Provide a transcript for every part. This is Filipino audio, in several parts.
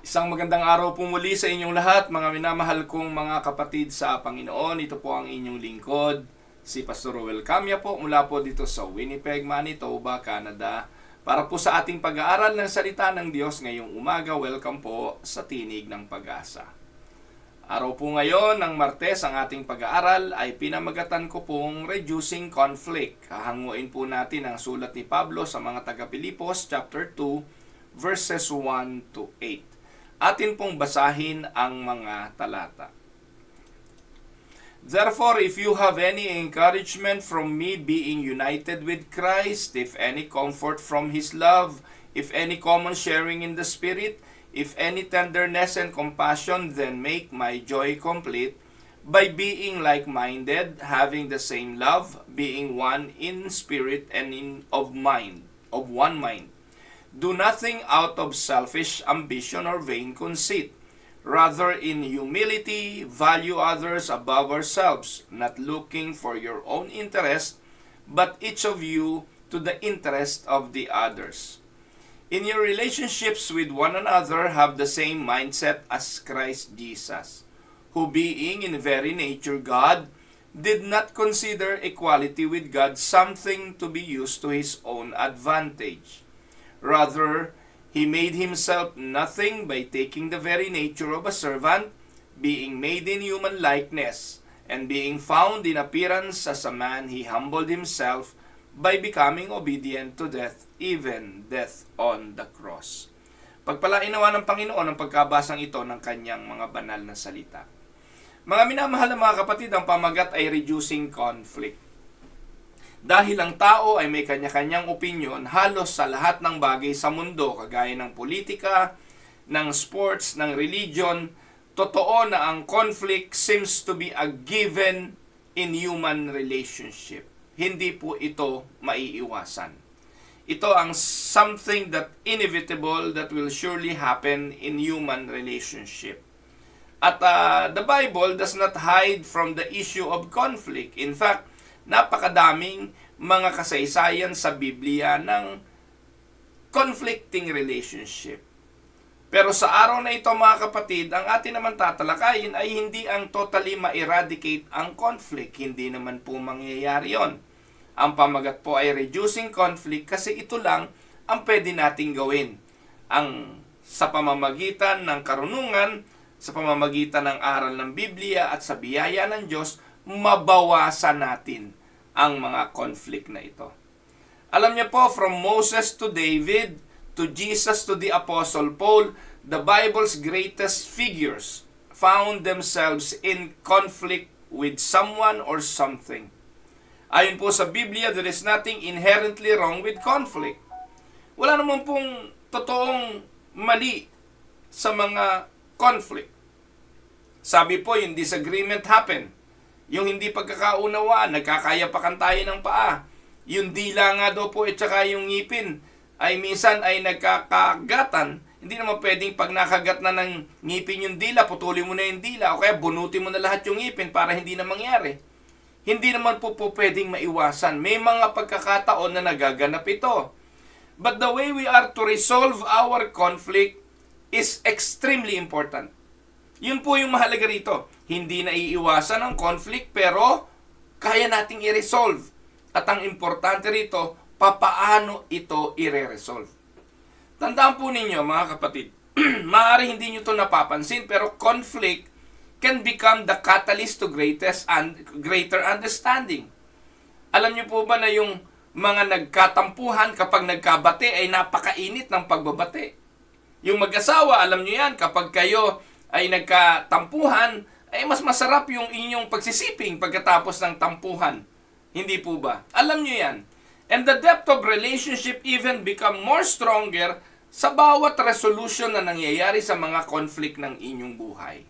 Isang magandang araw po muli sa inyong lahat, mga minamahal kong mga kapatid sa Panginoon. Ito po ang inyong lingkod, si Pastor Ruel Camia po, mula po dito sa Winnipeg, Manitoba, Canada. Para po sa ating pag-aaral ng salita ng Diyos ngayong umaga, welcome po sa Tinig ng Pag-asa. Araw po ngayon, ng Martes, ang ating pag-aaral ay pinamagatan ko pong Reducing Conflict. Hahanguin po natin ang sulat ni Pablo sa mga taga-Pilipos, chapter 2, verses 1 to 8. Atin pong basahin ang mga talata. Therefore, if you have any encouragement from me being united with Christ, if any comfort from His love, if any common sharing in the Spirit, if any tenderness and compassion, then make my joy complete by being like-minded, having the same love, being one in spirit and of one mind. Do nothing out of selfish ambition or vain conceit. Rather, in humility, value others above ourselves, not looking for your own interest, but each of you to the interest of the others. In your relationships with one another, have the same mindset as Christ Jesus, who being in very nature God, did not consider equality with God something to be used to his own advantage. Rather, he made himself nothing by taking the very nature of a servant, being made in human likeness, and being found in appearance as a man, he humbled himself by becoming obedient to death, even death on the cross. Pagpalain nawa ng Panginoon ang pagkabasang ito ng kanyang mga banal na salita. Mga minamahal na mga kapatid, ang pamagat ay reducing conflict. Dahil ang tao ay may kanya-kanyang opinyon halos sa lahat ng bagay sa mundo, kagaya ng politika, ng sports, ng religion, totoo na ang conflict seems to be a given in human relationship. Hindi po ito maiiwasan. Ito ang something that inevitable that will surely happen in human relationship. At the Bible does not hide from the issue of conflict. In fact, napakadaming mga kasaysayan sa Biblia ng conflicting relationship. Pero sa araw na ito mga kapatid, ang atin naman tatalakayin ay hindi ang totally ma-eradicate ang conflict. Hindi naman po mangyayari yon. Ang pamagat po ay reducing conflict kasi ito lang ang pwede nating gawin. Sa pamamagitan ng karunungan, sa pamamagitan ng aral ng Biblia at sa biyaya ng Diyos, mabawasan natin ang mga conflict na ito. Alam niyo po, from Moses to David, to Jesus to the Apostle Paul, the Bible's greatest figures found themselves in conflict with someone or something. Ayon po sa Biblia, there is nothing inherently wrong with conflict. Wala naman pong totoong mali sa mga conflict. Sabi po, yung disagreement happen. Yung hindi pagkakaunawaan, nagkakayapakan tayo ng paa. Yung dila nga daw po at saka yung ngipin ay minsan ay nagkakagatan. Hindi naman pwedeng pag nakagat na ng ngipin yung dila, putulin mo na yung dila o kaya bunutin mo na lahat yung ngipin para hindi na mangyari. Hindi naman po pwedeng maiwasan. May mga pagkakataon na nagaganap ito. But the way we are to resolve our conflict is extremely important. Yun po yung mahalaga rito. Hindi na iiwasan ang conflict pero kaya nating i-resolve. At ang importante rito, papaano ito i-resolve. Tandaan po ninyo mga kapatid, maaari hindi nyo ito napapansin pero conflict can become the catalyst to greater understanding. Alam nyo po ba na yung mga nagkatampuhan kapag nagkabate ay napakainit ng pagbabate? Yung mag-asawa, alam nyo yan, kapag kayo ay nagkatampuhan, ay mas masarap yung inyong pagsisiping pagkatapos ng tampuhan. Hindi po ba? Alam nyo yan. And the depth of relationship even become more stronger sa bawat resolution na nangyayari sa mga conflict ng inyong buhay.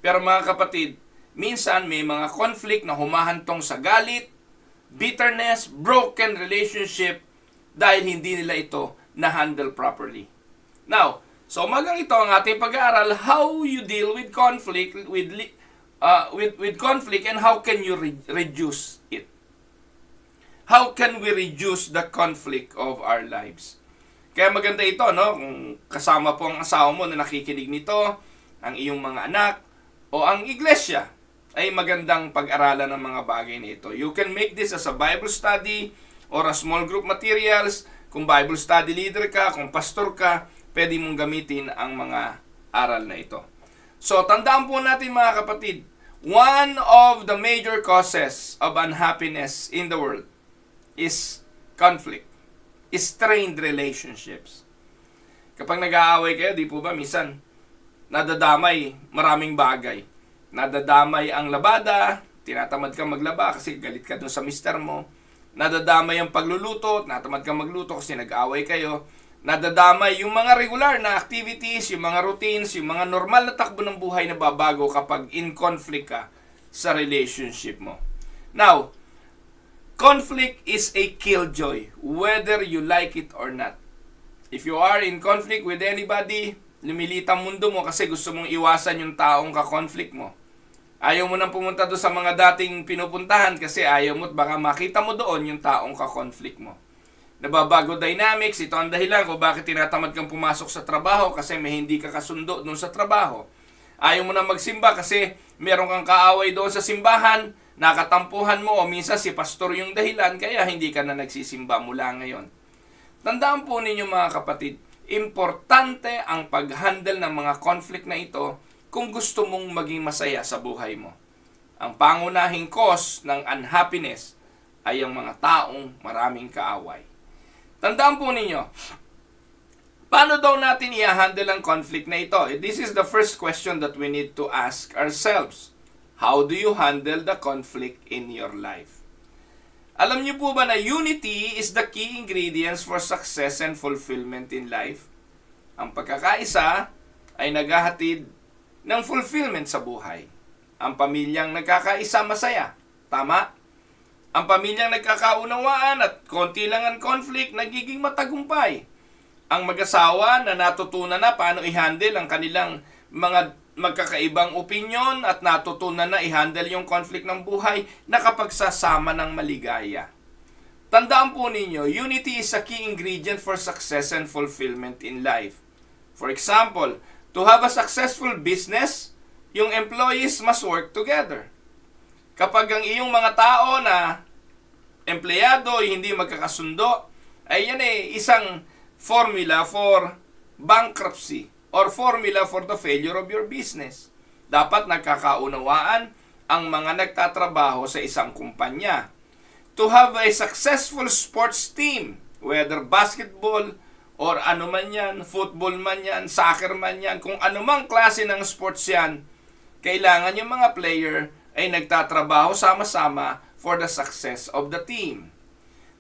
Pero mga kapatid, minsan may mga conflict na humahantong sa galit, bitterness, broken relationship dahil hindi nila ito na-handle properly. Now, so umagang ito ang ating pag-aaral, how you deal with conflict with conflict and how can you reduce it. How can we reduce the conflict of our lives? Kaya maganda ito, no? Kung kasama po ang asawa mo na nakikinig nito, ang iyong mga anak, o ang iglesia, ay magandang pag-aralan ng mga bagay nito. You can make this as a Bible study or a small group materials. Kung Bible study leader ka, kung pastor ka, pwede mong gamitin ang mga aral na ito. So, tandaan po natin mga kapatid, one of the major causes of unhappiness in the world is conflict. Strained relationships. Kapag nag-aaway kayo, di po ba, minsan, nadadamay maraming bagay. Nadadamay ang labada, tinatamad kang maglaba kasi galit ka dun sa mister mo. Nadadamay ang pagluluto, tinatamad kang magluto kasi nag-aaway kayo. Nadadamay yung mga regular na activities, yung mga routines, yung mga normal na takbo ng buhay na babago kapag in conflict ka sa relationship mo. Now, conflict is a killjoy, whether you like it or not. If you are in conflict with anybody, lumiliit ang mundo mo kasi gusto mong iwasan yung taong ka-conflict mo. Ayaw mo nang pumunta doon sa mga dating pinupuntahan kasi ayaw mo at baka makita mo doon yung taong ka-conflict mo. Nababago dynamics, ito ang dahilan kung bakit tinatamad kang pumasok sa trabaho kasi may hindi ka kasundo doon sa trabaho. Ayaw mo na magsimba kasi meron kang kaaway doon sa simbahan, nakatampuhan mo o minsan si pastor yung dahilan kaya hindi ka na nagsisimba mula ngayon. Tandaan po ninyo mga kapatid, importante ang pag-handle ng mga conflict na ito kung gusto mong maging masaya sa buhay mo. Ang pangunahing cause ng unhappiness ay ang mga taong maraming kaaway. Tandaan po ninyo, paano daw natin i-handle ang conflict na ito? This is the first question that we need to ask ourselves. How do you handle the conflict in your life? Alam niyo po ba na unity is the key ingredients for success and fulfillment in life? Ang pagkakaisa ay naghahatid ng fulfillment sa buhay. Ang pamilyang nagkakaisa masaya. Tama? Ang pamilyang nagkakaunawaan at konti lang ang conflict, nagiging matagumpay. Ang mag-asawa na natutunan na paano i-handle ang kanilang mga magkakaibang opinyon at natutunan na i-handle yung conflict ng buhay, nakapagsasama ng maligaya. Tandaan po ninyo, unity is a key ingredient for success and fulfillment in life. For example, to have a successful business, yung employees must work together. Kapag ang iyong mga tao na empleyado ay hindi magkakasundo, ay yan isang formula for bankruptcy or formula for the failure of your business. Dapat nagkakaunawaan ang mga nagtatrabaho sa isang kumpanya. To have a successful sports team, whether basketball or ano man yan, football man yan, soccer man yan, kung anumang klase ng sports yan, kailangan yung mga player ay nagtatrabaho sama-sama for the success of the team.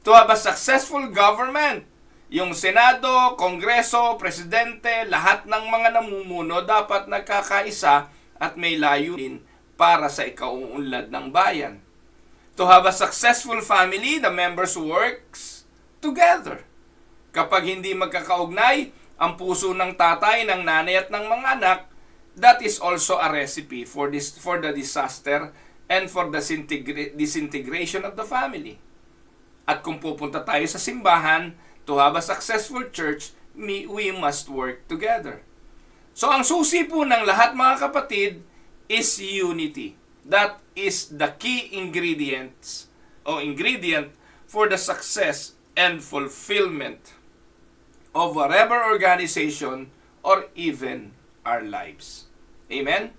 To have a successful government, yung Senado, Kongreso, Presidente, lahat ng mga namumuno dapat nagkakaisa at may layunin para sa ikauunlad ng bayan. To have a successful family, the members works together. Kapag hindi magkakaugnay ang puso ng tatay, ng nanay at ng mga anak, that is also a recipe for the disaster and for the disintegration of the family. At kung pupunta tayo sa simbahan, to have a successful church, we must work together. So ang susi po ng lahat mga kapatid is unity. That is the key ingredient for the success and fulfillment of whatever organization or even our lives. Amen?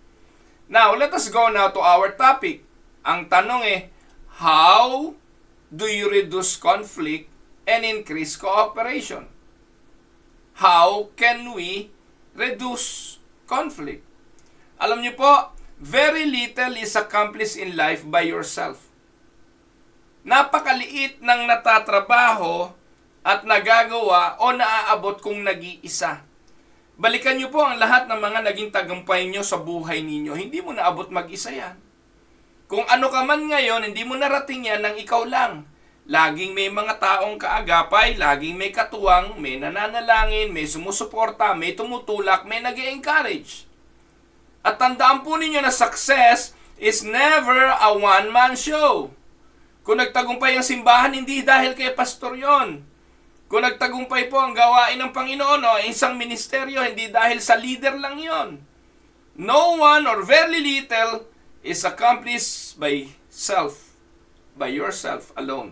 Now, let us go now to our topic. Ang tanong how do you reduce conflict and increase cooperation? How can we reduce conflict? Alam niyo po, very little is accomplished in life by yourself. Napakaliit ng natatrabaho at nagagawa o naaabot kung nag-iisa. Balikan niyo po ang lahat ng mga naging tagumpay niyo sa buhay ninyo. Hindi mo naabot mag-isa yan. Kung ano ka man ngayon, hindi mo narating yan ng ikaw lang. Laging may mga taong kaagapay, laging may katuwang, may nananalangin, may sumusuporta, may tumutulak, may nag-encourage. At tandaan po ninyo na success is never a one-man show. Kung nagtagumpay ang simbahan, hindi dahil kay pastor yon. Kung nagtagumpay po ang gawain ng Panginoon o isang ministeryo, hindi dahil sa leader lang yon. No one or very little is accomplished by yourself alone.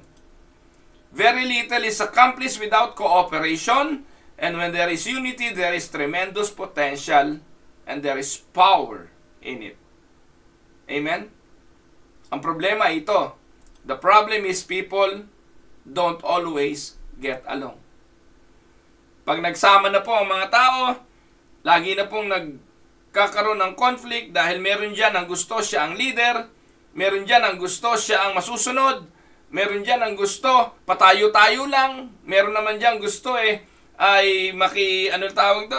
Very little is accomplished without cooperation, and when there is unity, there is tremendous potential and there is power in it. Amen? Ang problema ito. The problem is people don't always get along. Pag nagsama na po ang mga tao, lagi na pong nagkakaroon ng conflict dahil meron dyan ang gusto siya ang leader, meron dyan ang gusto siya ang masusunod, meron dyan ang gusto patayo-tayo lang, meron naman dyan gusto ay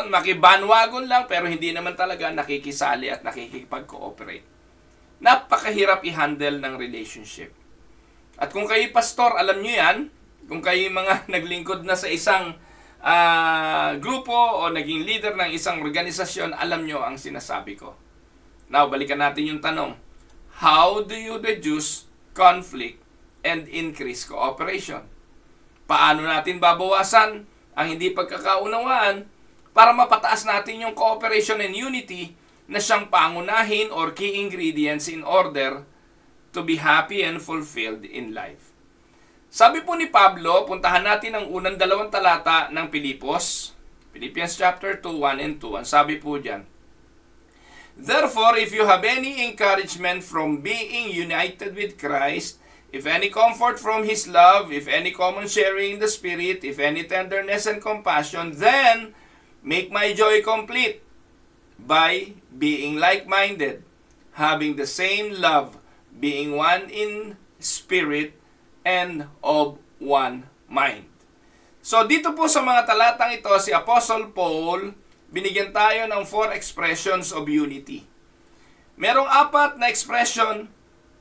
makibandwagon lang, pero hindi naman talaga nakikisali at nakikipag-cooperate. Napakahirap i-handle ng relationship. At kung kayo pastor, alam nyo yan, kung kayo mga naglingkod na sa isang grupo o naging leader ng isang organisasyon, alam nyo ang sinasabi ko. Now, balikan natin yung tanong. How do you reduce conflict and increase cooperation? Paano natin babawasan ang hindi pagkakaunawaan para mapataas natin yung cooperation and unity na siyang pangunahin or key ingredients in order to be happy and fulfilled in life? Sabi po ni Pablo, puntahan natin ang unang 2 talata ng Pilipos. Philippians chapter 2, 1 and 2. Ang sabi po dyan, therefore, if you have any encouragement from being united with Christ, if any comfort from His love, if any common sharing in the Spirit, if any tenderness and compassion, then make my joy complete by being like-minded, having the same love, being one in spirit, and of one mind. So dito po sa mga talatang ito, si Apostle Paul, binigyan tayo ng 4 expressions of unity. Merong 4 na expression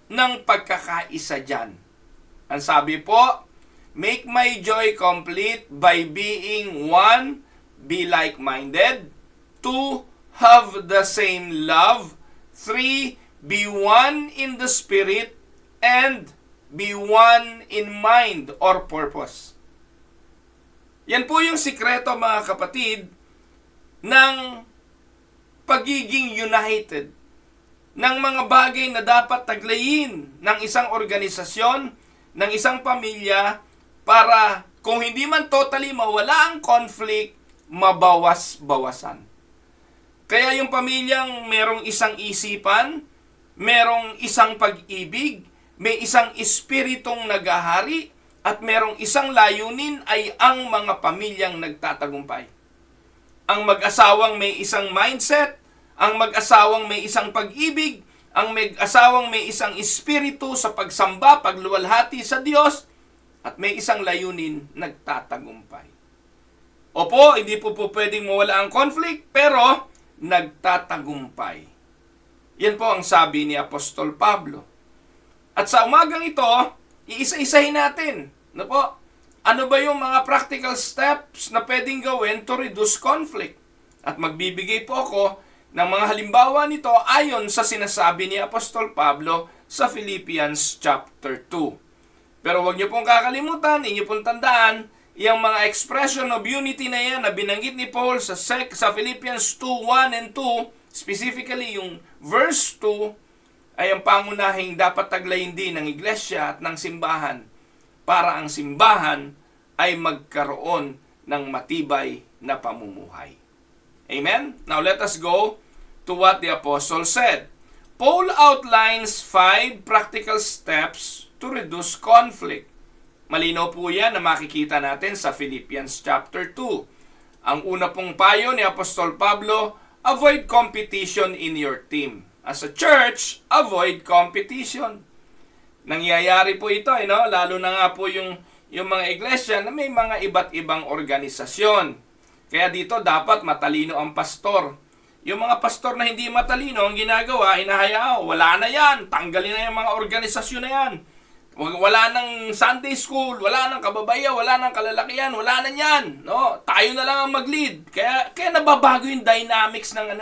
ng pagkakaisa dyan. Ang sabi po, make my joy complete by being one, be like-minded. 2, have the same love. 3, be one in the spirit. And be one in mind or purpose. Yan po yung sikreto, mga kapatid, ng pagiging united, ng mga bagay na dapat taglayin ng isang organisasyon, ng isang pamilya, para kung hindi man totally mawala ang conflict, mabawas-bawasan. Kaya yung pamilyang merong isang isipan, merong isang pag-ibig, may isang espiritong naghahari, at merong isang layunin ay ang mga pamilyang nagtatagumpay. Ang mag-asawang may isang mindset, ang mag-asawang may isang pag-ibig, ang mag-asawang may isang espiritu sa pagsamba, pagluwalhati sa Diyos, at may isang layunin, nagtatagumpay. Opo, hindi po pwedeng mawala ang conflict, pero nagtatagumpay. Yan po ang sabi ni Apostol Pablo. At sa umagang ito, iisa-isahin natin. Ano ba yung mga practical steps na pwedeng gawin to reduce conflict? At magbibigay po ako ng mga halimbawa nito ayon sa sinasabi ni Apostol Pablo sa Philippians chapter 2. Pero huwag niyo pong kakalimutan, inyo pong tandaan, yung mga expression of unity na yan na binanggit ni Paul sa Philippians 2, 1 and 2, specifically yung verse 2, ay ang pangunahing dapat taglayin din ng iglesia at ng simbahan para ang simbahan ay magkaroon ng matibay na pamumuhay. Amen? Now let us go to what the apostle said. Paul outlines 5 practical steps to reduce conflict. Malinaw po yan na makikita natin sa Philippians chapter 2. Ang una pong payo ni Apostol Pablo, avoid competition in your team. As a church, avoid competition. Nangyayari po ito, lalo na nga po yung mga iglesia na may mga iba't ibang organisasyon. Kaya dito dapat matalino ang pastor. Yung mga pastor na hindi matalino, ang ginagawa, hinahayaan, wala na yan, tanggalin na yung mga organisasyon na yan. Wala nang Sunday school, wala nang kababaya, wala nang kalalakihan, wala na yan. Tayo na lang ang mag-lead. Kaya nababago yung dynamics ng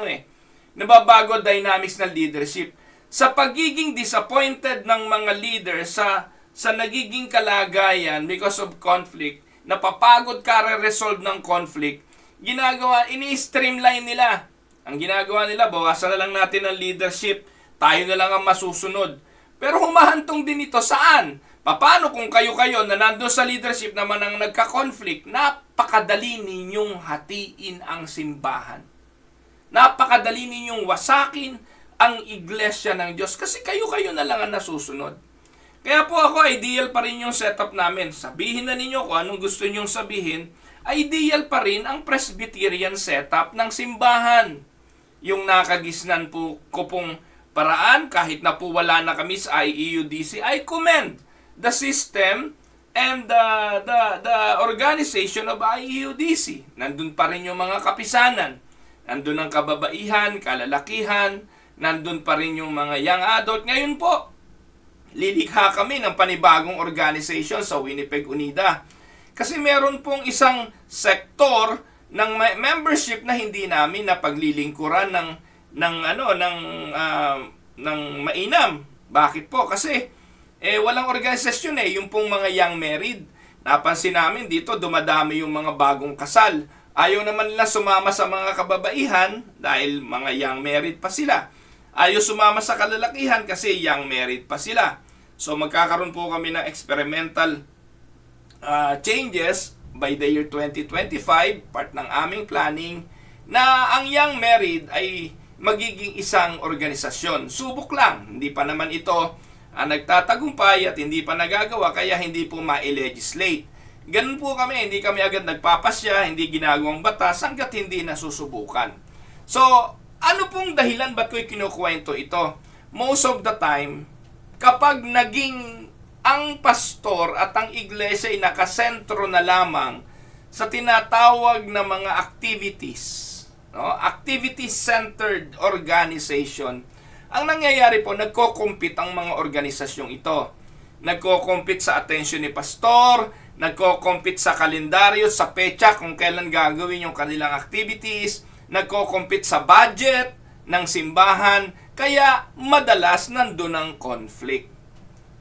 nababago dynamics ng leadership. Sa pagiging disappointed ng mga leader sa nagiging kalagayan because of conflict, napapagod ka resolve ng conflict, ginagawa, ini-streamline nila. Ang ginagawa nila, bawasan na lang natin ang leadership, tayo na lang ang masusunod. Pero humahantong din ito saan? Paano kung kayo-kayo na nandun sa leadership naman ang nagka-conflict, napakadali ninyong hatiin ang simbahan. Napakadali ninyong wasakin ang iglesia ng Diyos kasi kayo-kayo na lang ang nasusunod. Kaya po ako, ideal pa rin yung setup namin. Sabihin na ninyo kung anong gusto nyong sabihin, ideal pa rin ang Presbyterian setup ng simbahan. Yung nakagisnan po ko pong paraan, kahit na po wala na kami sa IEUDC, I commend the system and the organization of IEUDC. Nandun pa rin yung mga kapisanan. Nandun ang kababaihan, kalalakihan, nandun pa rin yung mga young adult. Ngayon po, lilikha kami ng panibagong organization sa Winnipeg Unida. Kasi meron pong isang sektor ng membership na hindi namin na paglilingkuran ng mainam. Bakit po? Kasi walang organisasyon yung pong mga young married. Napansin namin dito, dumadami yung mga bagong kasal. Ayaw naman nila sumama sa mga kababaihan dahil mga young married pa sila. Ayaw sumama sa kalalakihan kasi young married pa sila. So magkakaroon po kami ng experimental changes by the year 2025, part ng aming planning, na ang young married ay magiging isang organisasyon. Subok lang, hindi pa naman ito nagtatagumpay at hindi pa nagagawa kaya hindi po ma-legislate. Ganun po kami, hindi kami agad nagpapasya, hindi ginagawang batas hanggat hindi nasusubukan. So, ano pong dahilan ba't ko'y kinukwento ito? Most of the time, kapag naging ang pastor at ang iglesia ay nakasentro na lamang sa tinatawag na mga activities, no? Activity-centered organization, ang nangyayari po, nagko-compete ang mga organisasyong ito. Nagko-compete sa attention ni pastor, nagko-compete sa kalendaryo, sa petsa kung kailan gagawin yung kanilang activities, nagko-compete sa budget ng simbahan, kaya madalas nandun ang conflict.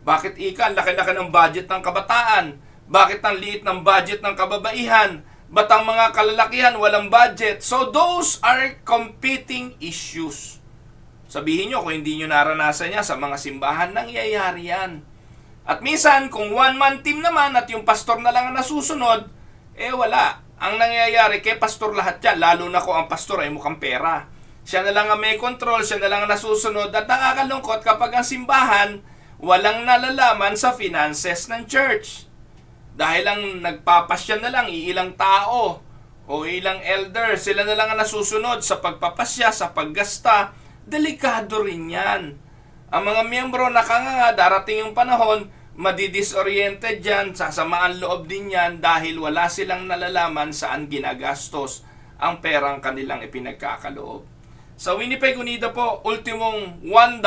Bakit ang laki-laki ng budget ng kabataan? Bakit ang liit ng budget ng kababaihan? Ba't ang mga kalalakihan walang budget? So those are competing issues. Sabihin nyo kung hindi nyo naranasan niya sa mga simbahan, nangyayari yan. At minsan, kung one-man team naman at yung pastor na lang ang nasusunod, wala. Ang nangyayari, kay pastor lahat yan, lalo na kung ang pastor ay mukhang pera. Siya na lang ang may control, siya na lang ang nasusunod, at nakakalungkot kapag ang simbahan walang nalalaman sa finances ng church. Dahil ang nagpapasya na lang, ilang tao o ilang elder, sila na lang ang nasusunod sa pagpapasya, sa paggasta, delikado rin yan. Ang mga miyembro nakanganga, darating yung panahon, madidisoriented yan, sasamaan loob din yan dahil wala silang nalalaman saan ginagastos ang perang kanilang ipinagkakaloob. Sa Winnipeg Unida po, ultimong $1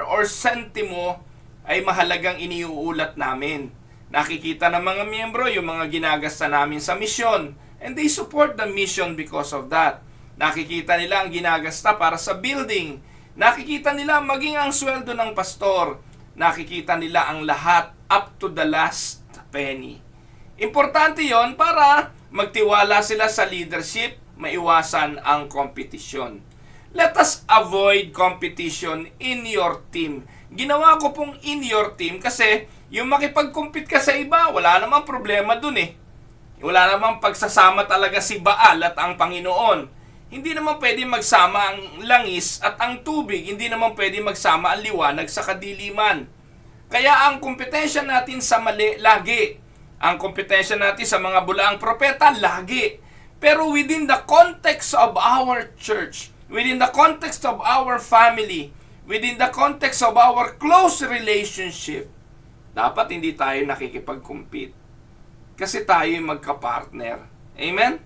or sentimo ay mahalagang iniuulat namin. Nakikita ng mga miyembro yung mga ginagasta namin sa misyon, and they support the mission because of that. Nakikita nila ang ginagasta para sa building. Nakikita nila maging ang sweldo ng pastor. Nakikita nila ang lahat up to the last penny. Importante yon para magtiwala sila sa leadership, maiwasan ang kompetisyon. Let us avoid competition in your team. Ginawa ko pong in your team kasi yung makipag-compete ka sa iba, wala namang problema dun Wala namang pagsasama talaga si Baal at ang Panginoon. Hindi naman pwede magsama ang langis at ang tubig. Hindi naman pwede magsama ang liwanag sa kadiliman. Kaya ang kompetensya natin sa mali, lagi. Ang kompetensya natin sa mga bulaang propeta, lagi. Pero within the context of our church, within the context of our family, within the context of our close relationship, dapat hindi tayo nakikipag-compete. Kasi tayo yung magka-partner. Amen?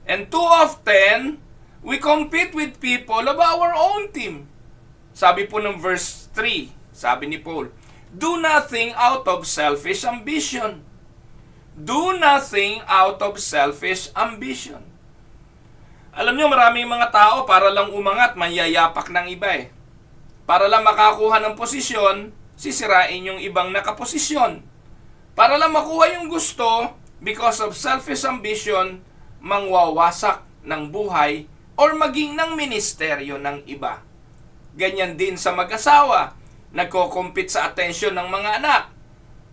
And too often, we compete with people of our own team. Sabi po ng verse 3, sabi ni Paul, do nothing out of selfish ambition. Do nothing out of selfish ambition. Alam nyo, maraming mga tao para lang umangat, manyayapak ng iba Para lang makakuha ng posisyon, sisirain yung ibang nakaposisyon. Para lang makuha yung gusto, because of selfish ambition, mangwawasak ng buhay or maging ng ministeryo ng iba. Ganyan din sa mag-asawa, nagko-compete sa atensyon ng mga anak.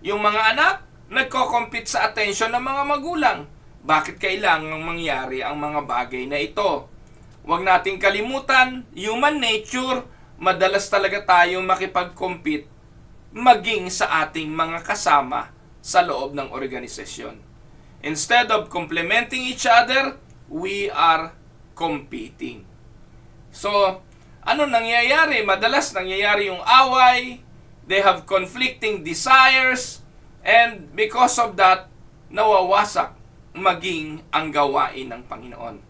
Yung mga anak, nagko-compete sa atensyon ng mga magulang. Bakit kailangang mangyari ang mga bagay na ito? Huwag nating kalimutan, human nature, madalas talaga tayong makipag-compete maging sa ating mga kasama sa loob ng organisasyon. Instead of complementing each other, we are competing. So, ano nangyayari? Madalas nangyayari yung away, they have conflicting desires, and because of that, nawawasak maging ang gawain ng Panginoon.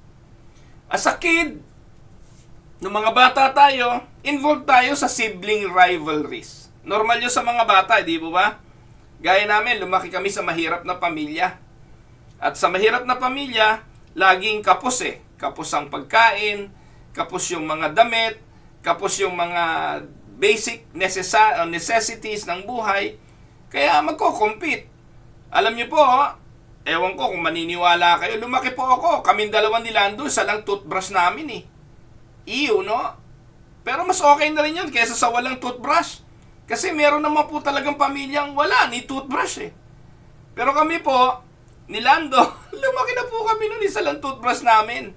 As a kid, nung mga bata tayo, involved tayo sa sibling rivalries. Normal yun sa mga bata, di ba? Gaya namin, lumaki kami sa mahirap na pamilya. At sa mahirap na pamilya, laging kapos eh. Kapos ang pagkain, kapos yung mga damit, kapos yung mga basic necessities ng buhay. Kaya magko-compete. Alam niyo po, ewan ko kung maniniwala kayo, lumaki po ako, kaming dalawa ni Lando, isa lang toothbrush namin eh. Iyo, no? Pero mas okay na rin yun kaysa sa walang toothbrush. Kasi meron naman po talagang pamilyang wala ni toothbrush eh. Pero kami po, ni Lando, lumaki na po kami nun, isa lang toothbrush namin.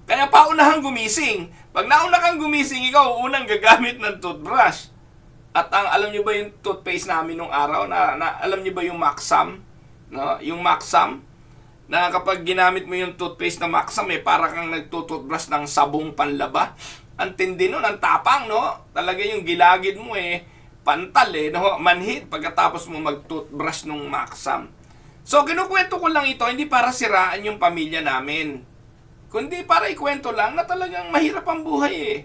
Kaya paunahang gumising. Pag nauna kang gumising, ikaw unang gagamit ng toothbrush. At alam niyo ba yung toothpaste namin nung araw? Alam niyo ba yung Maxam? No? Yung Maxam, na kapag ginamit mo yung toothpaste na Maxam, para kang nagtutoothbrush ng sabong panlaba. Ang tindi nun, ang tapang, no? Talaga yung gilagid mo pantal no? Manhid pagkatapos mo mag-toothbrush ng Maxam. So, kinukwento ko lang ito, hindi para siraan yung pamilya namin. Kundi para ikwento lang na talagang mahirap ang buhay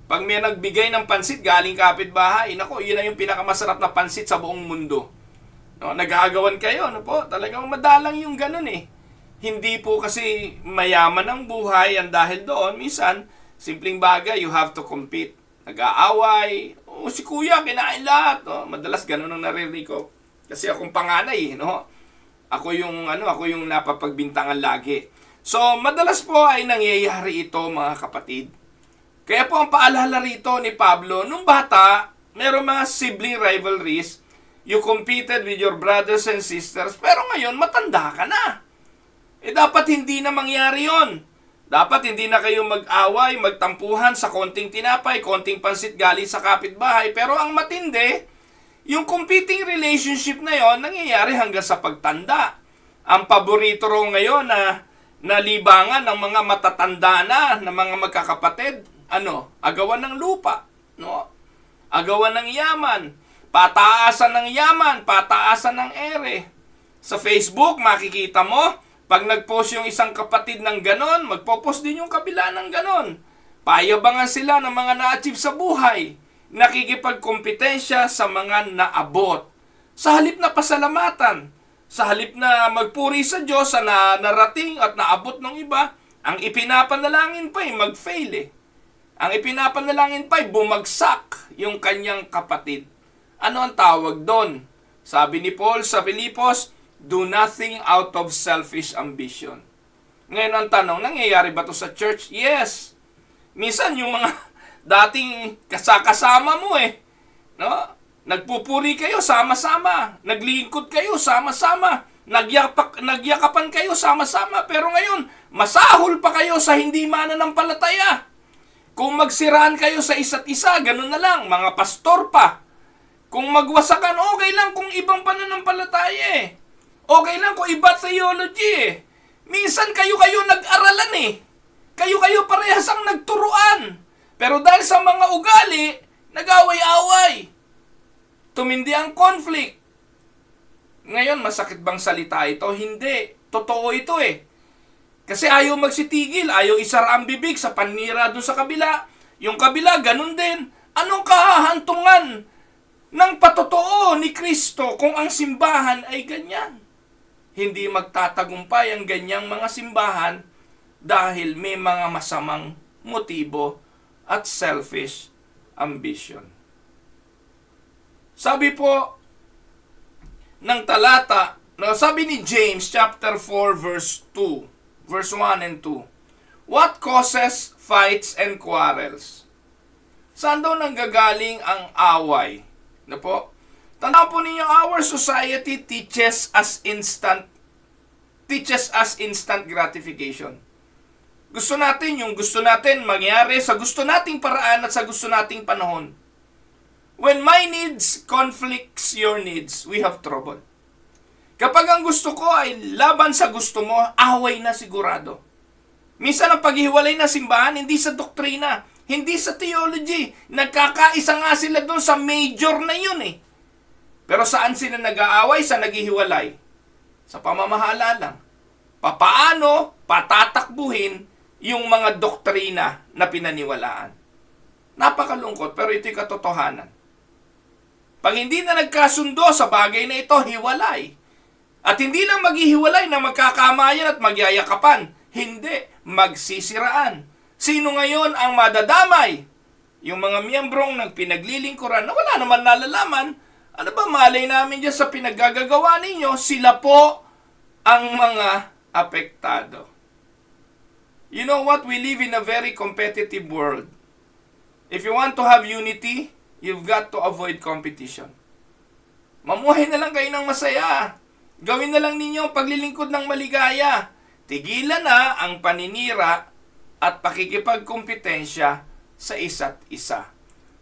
Pag may nagbigay ng pansit galing kapitbahay, nako, yun na yung pinakamasarap na pansit sa buong mundo. No, nag-aagawan kayo, no po? Talagang madalang yung ganun Hindi po kasi mayaman ang buhay ang dahil doon. Minsan, simpleng bagay, you have to compete. Nag-aaway. Si kuya, kinain lahat. No? Madalas ganun ang naririnig ko. Kasi akong panganay, no? Ako yung napapagbintangan lagi. So, madalas po ay nangyayari ito, mga kapatid. Kaya po ang paalala rito ni Pablo, nung bata, meron mga sibling rivalries, you competed with your brothers and sisters, pero ngayon, matanda ka na. Dapat hindi na mangyari yon. Dapat hindi na kayo mag-away, magtampuhan sa konting tinapay, konting pansit galing sa kapitbahay. Pero ang matindi, yung competing relationship na yon, nangyayari hanggang sa pagtanda. Ang paborito ro ngayon na libangan ng mga matatanda na mga magkakapatid, agawan ng lupa, no? Agawan ng yaman, pataasan ng yaman, pataasan ng ere. Sa Facebook, makikita mo, pag nag-post yung isang kapatid ng ganon, magpo-post din yung kabila ng ganon. Payabangan sila ng mga na-achieve sa buhay. Nakikipagkompetensya sa mga naabot. Sa halip na pasalamatan, sa halip na magpuri sa Diyos sa narating at naabot ng iba, ang ipinapanalangin pa mag-fail Ang ipinapanalangin pa bumagsak yung kanyang kapatid. Ano ang tawag doon? Sabi ni Paul sa Filipos, do nothing out of selfish ambition. Ngayon ang tanong, nangyayari ba to sa church? Yes. Minsan yung mga dating kasama mo no? Nagpupuri kayo sama-sama, naglingkod kayo sama-sama, nagyakapan kayo sama-sama, pero ngayon, masahol pa kayo sa hindi mananampalataya. Kung magsiraan kayo sa isa't isa, ganun na lang, mga pastor pa. Kung magwasakan, okay lang kung ibang pananampalataya Okay lang kung iba theology Minsan kayo nag-aralan Kayo parehas ang nagturuan. Pero dahil sa mga ugali, nag-away-away. Tumindi ang conflict. Ngayon, masakit bang salita ito? Hindi. Totoo ito Kasi ayaw magsitigil, ayaw isara ang bibig sa panira doon sa kabila. Yung kabila, ganun din. Anong kahahantungan ng patotoo ni Kristo kung ang simbahan ay ganyan? Hindi magtatagumpay ang ganyang mga simbahan dahil may mga masamang motibo at selfish ambition. Sabi po ng talata Now, sabi ni James chapter 4 verse 2, verse 1 and 2. What causes fights and quarrels? Saan daw nanggagaling ang away? Na po? Tandaan po ninyo, our society teaches us instant gratification. Gusto natin yung gusto natin mangyari sa gusto nating paraan at sa gusto nating panahon. When my needs conflicts your needs, we have trouble. Kapag ang gusto ko ay laban sa gusto mo, away na sigurado. Minsan ang paghiwalay ng simbahan, hindi sa doktrina, hindi sa theology. Nagkakaisa nga sila doon sa major na yun eh. Pero saan sila nag-aaway? Sa naghihiwalay? Sa pamamahala lang. Papaano patatakbuhin yung mga doktrina na pinaniwalaan? Napakalungkot, pero ito'y katotohanan. Pag hindi na nagkasundo sa bagay na ito, hiwalay. At hindi lang maghihiwalay na magkakamayan at magyayakapan. Hindi, magsisiraan. Sino ngayon ang madadamay? Yung mga miyembrong nagpinaglilingkuran na wala naman nalalaman. Ano ba malay namin dyan sa pinaggagawa ninyo? Sila po ang mga apektado. You know what? We live in a very competitive world. If you want to have unity, you've got to avoid competition. Mamuhay na lang kayo ng masaya. Gawin na lang ninyo ang paglilingkod ng maligaya. Tigilan na ang paninira at pakikipagkompetensya sa isa't isa.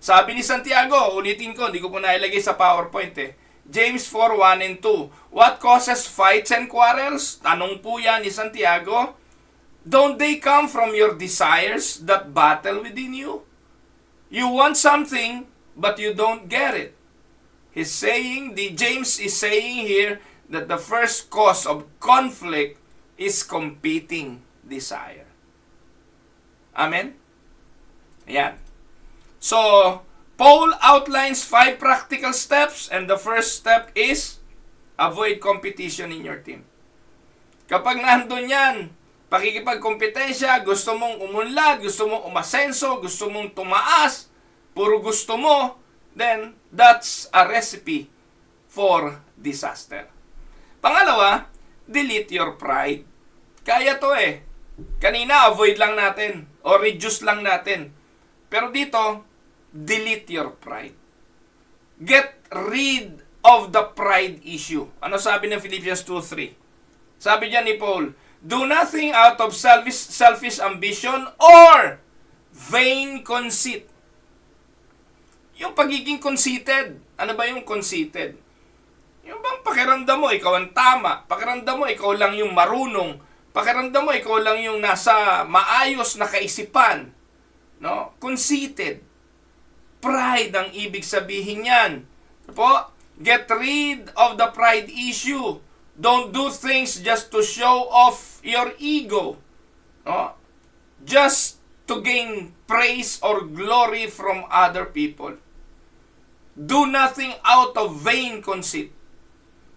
Sabi ni Santiago, ulitin ko, hindi ko po nailagay sa PowerPoint eh. James 4:1 and 2. What causes fights and quarrels? Tanong po yan ni Santiago. Don't they come from your desires that battle within you? You want something, but you don't get it. James is saying here that the first cause of conflict is competing desire. Amen? Ayan. So, Paul outlines 5 practical steps, and the first step is avoid competition in your team. Kapag nandun yan, pakikipagkompetensya, gusto mong umunlad, gusto mong umasenso, gusto mong tumaas, puro gusto mo, then that's a recipe for disaster. Pangalawa, delete your pride. Kaya to eh. Kanina, avoid lang natin o reduce lang natin. Pero dito, delete your pride. Get rid of the pride issue. Ano sabi ng Philippians 2:3? Sabi diyan ni Paul, do nothing out of selfish ambition or vain conceit. Yung pagiging conceited. Ano ba yung conceited? Yung bang pakiramdam mo, ikaw ang tama. Pakiramdam mo, ikaw lang yung marunong. Pakiramdam mo, ikaw lang yung nasa maayos na kaisipan. No? Conceited. Pride ang ibig sabihin yan. Po? Get rid of the pride issue. Don't do things just to show off your ego. No? Just to gain praise or glory from other people. Do nothing out of vain conceit.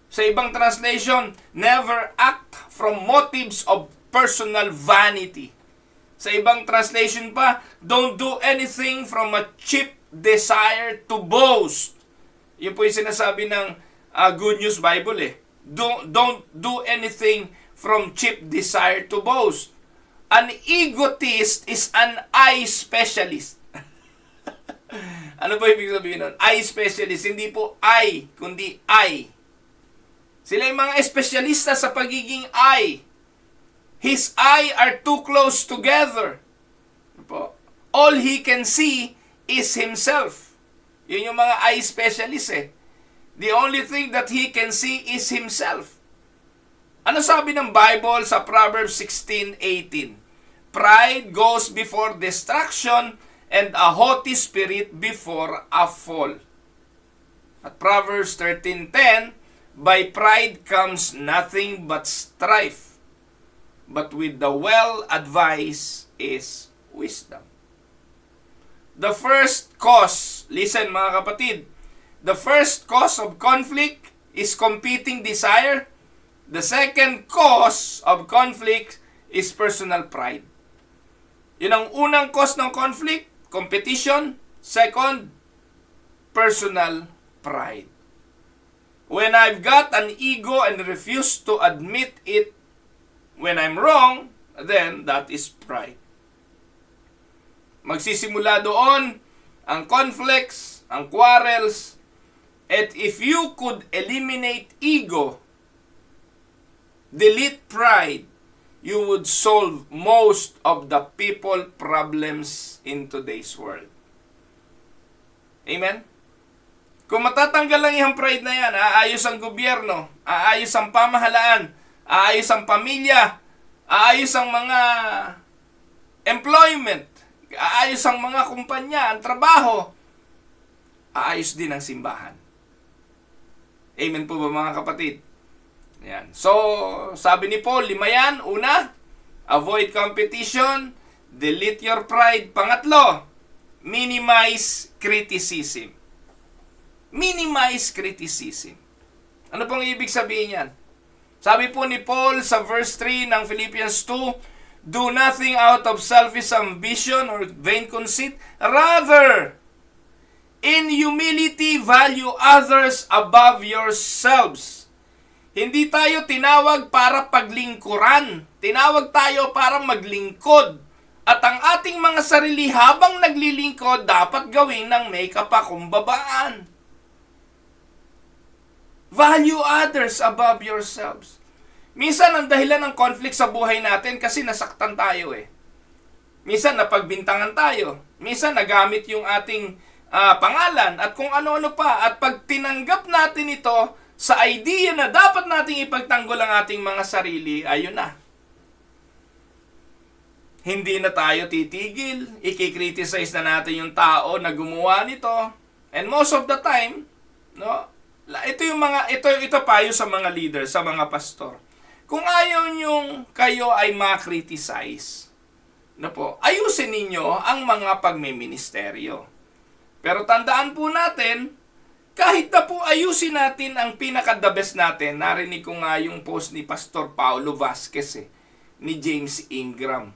Sa ibang translation, never act from motives of personal vanity. Sa ibang translation pa, don't do anything from a cheap desire to boast. Yun po yung sinasabi ng Good News Bible eh. Don't do anything from cheap desire to boast. An egotist is an eye specialist. Ano ba ibig sabihin nun? Eye specialist. Hindi po eye, kundi eye. Sila yung mga espesyalista sa pagiging eye. His eye are too close together. All he can see is himself. Yun yung mga eye specialist eh. The only thing that he can see is himself. Ano sabi ng Bible sa Proverbs 16:18? Pride goes before destruction and a haughty spirit before a fall. At Proverbs 13:10, by pride comes nothing but strife, but with the well-advised is wisdom. The first cause, listen mga kapatid, the first cause of conflict is competing desire. The second cause of conflict is personal pride. Yun ang unang cause ng conflict, competition. Second, personal pride. When I've got an ego and refuse to admit it when I'm wrong, then that is pride. Magsisimula doon ang conflicts, ang quarrels, and if you could eliminate ego, delete pride, you would solve most of the people problems in today's world. Amen? Kung matatanggal lang yung pride na yan, aayos ang gobyerno, aayos ang pamahalaan, aayos ang pamilya, aayos ang mga employment, aayos ang mga kumpanya, ang trabaho, aayos din ang simbahan. Amen po ba mga kapatid? Yan. So, sabi ni Paul, 5 yan. Una, avoid competition, delete your pride. Pangatlo, minimize criticism. Minimize criticism. Ano pong ibig sabihin yan? Sabi po ni Paul sa verse 3 ng Philippians 2, do nothing out of selfish ambition or vain conceit. Rather, in humility, value others above yourselves. Hindi tayo tinawag para paglingkuran. Tinawag tayo para maglingkod. At ang ating mga sarili habang naglilingkod, dapat gawin ng may kapakumbabaan. Value others above yourselves. Minsan ang dahilan ng conflict sa buhay natin kasi nasaktan tayo eh. Minsan napagbintangan tayo. Minsan nagamit yung ating pangalan at kung ano-ano pa. At pag tinanggap natin ito sa idea na dapat nating ipagtanggol ang ating mga sarili, ayun na. Hindi na tayo titigil. Ikikriticize na natin yung tao na gumawa nito. And most of the time, no, ito payo sa mga leader, sa mga pastor. Kung ayaw nyong kayo ay ma-criticize, no po, ayusin ninyo ang mga pagmiministeryo. Pero tandaan po natin, kahit na po ayusin natin ang pinaka-the best natin, narinig ko nga yung post ni Pastor Paulo Vasquez ni James Ingram.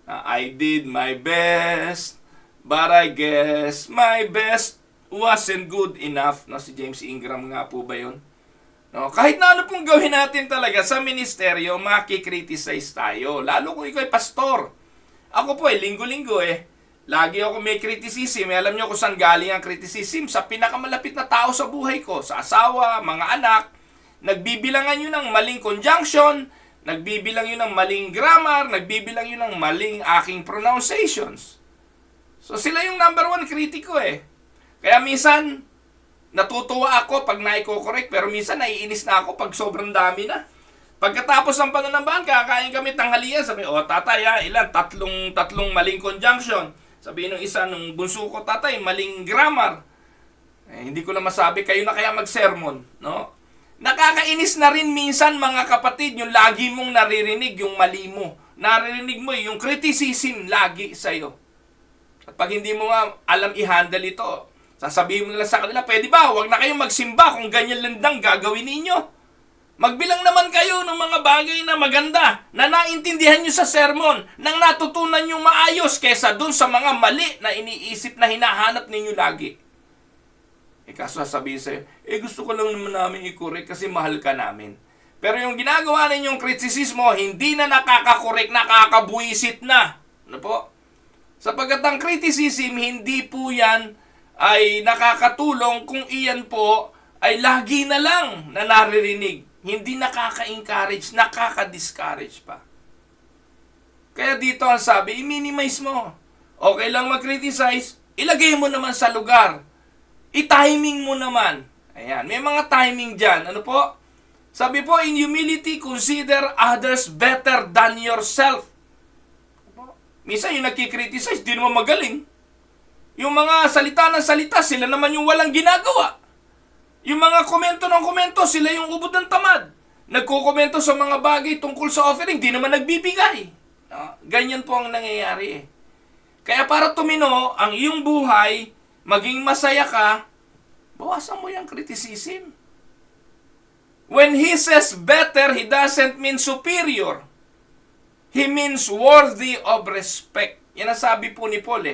I did my best, but I guess my best wasn't good enough. No, si James Ingram nga po ba yun? No, kahit na ano pong gawin natin talaga sa ministeryo, makikriticize tayo. Lalo kung ikaw ay pastor. Ako po linggo-linggo lagi ako may criticism. Alam nyo kung saan galing ang criticism? Sa pinakamalapit na tao sa buhay ko. Sa asawa, mga anak. Nagbibilangan yun ng maling conjunction. Nagbibilang yun ng maling grammar. Nagbibilang yun ng maling aking pronunciations. So sila yung number 1 kritiko Kaya minsan, natutuwa ako pag naiko-correct. Pero minsan naiinis na ako pag sobrang dami na. Pagkatapos ng pananambahan, kakain kami tanghalian. Sabi, tatay ilan? Tatlong maling conjunction. Sabi nung isa, nung bunso ko, tatay, maling grammar. Hindi ko lang masabi, kayo na kaya mag-sermon, no? Nakakainis na rin minsan, mga kapatid, yung lagi mong naririnig, yung mali mo. Naririnig mo yung criticism lagi sa'yo. At pag hindi mo nga alam i-handle ito, sasabihin mo nila sa kanila, pwede ba, huwag na kayong magsimba kung ganyan lang gagawin ninyo. Magbilang naman kayo ng mga bagay na maganda, na naintindihan nyo sa sermon, nang natutunan nyo maayos kesa dun sa mga mali na iniisip na hinahanap ninyo lagi. Kaso sasabihin sa'yo, gusto ko lang naman namin i-correct kasi mahal ka namin. Pero yung ginagawa ninyong kritisismo, hindi na nakaka-correct, nakakabuisit na. Ano po? Sapagkat ang criticism, hindi po yan ay nakakatulong kung iyan po ay lagi na lang na naririnig. Hindi nakaka-encourage, nakaka-discourage pa. Kaya dito ang sabi, i-minimize mo. Okay lang mag-criticize, ilagay mo naman sa lugar. I-timing mo naman. Ayan, may mga timing dyan. Ano po? Sabi po, in humility, consider others better than yourself. Minsan yung nagkikriticize, di naman magaling. Yung mga salita ng salita, sila naman yung walang ginagawa. Yung mga komento ng komento, sila yung ubod ng tamad. Nagkukomento sa mga bagay tungkol sa offering, di naman nagbibigay. Ganyan po ang nangyayari Kaya para tumino ang iyong buhay, maging masaya ka, bawasan mo yung criticism. When he says better, he doesn't mean superior. He means worthy of respect. Yan ang sabi po ni Paul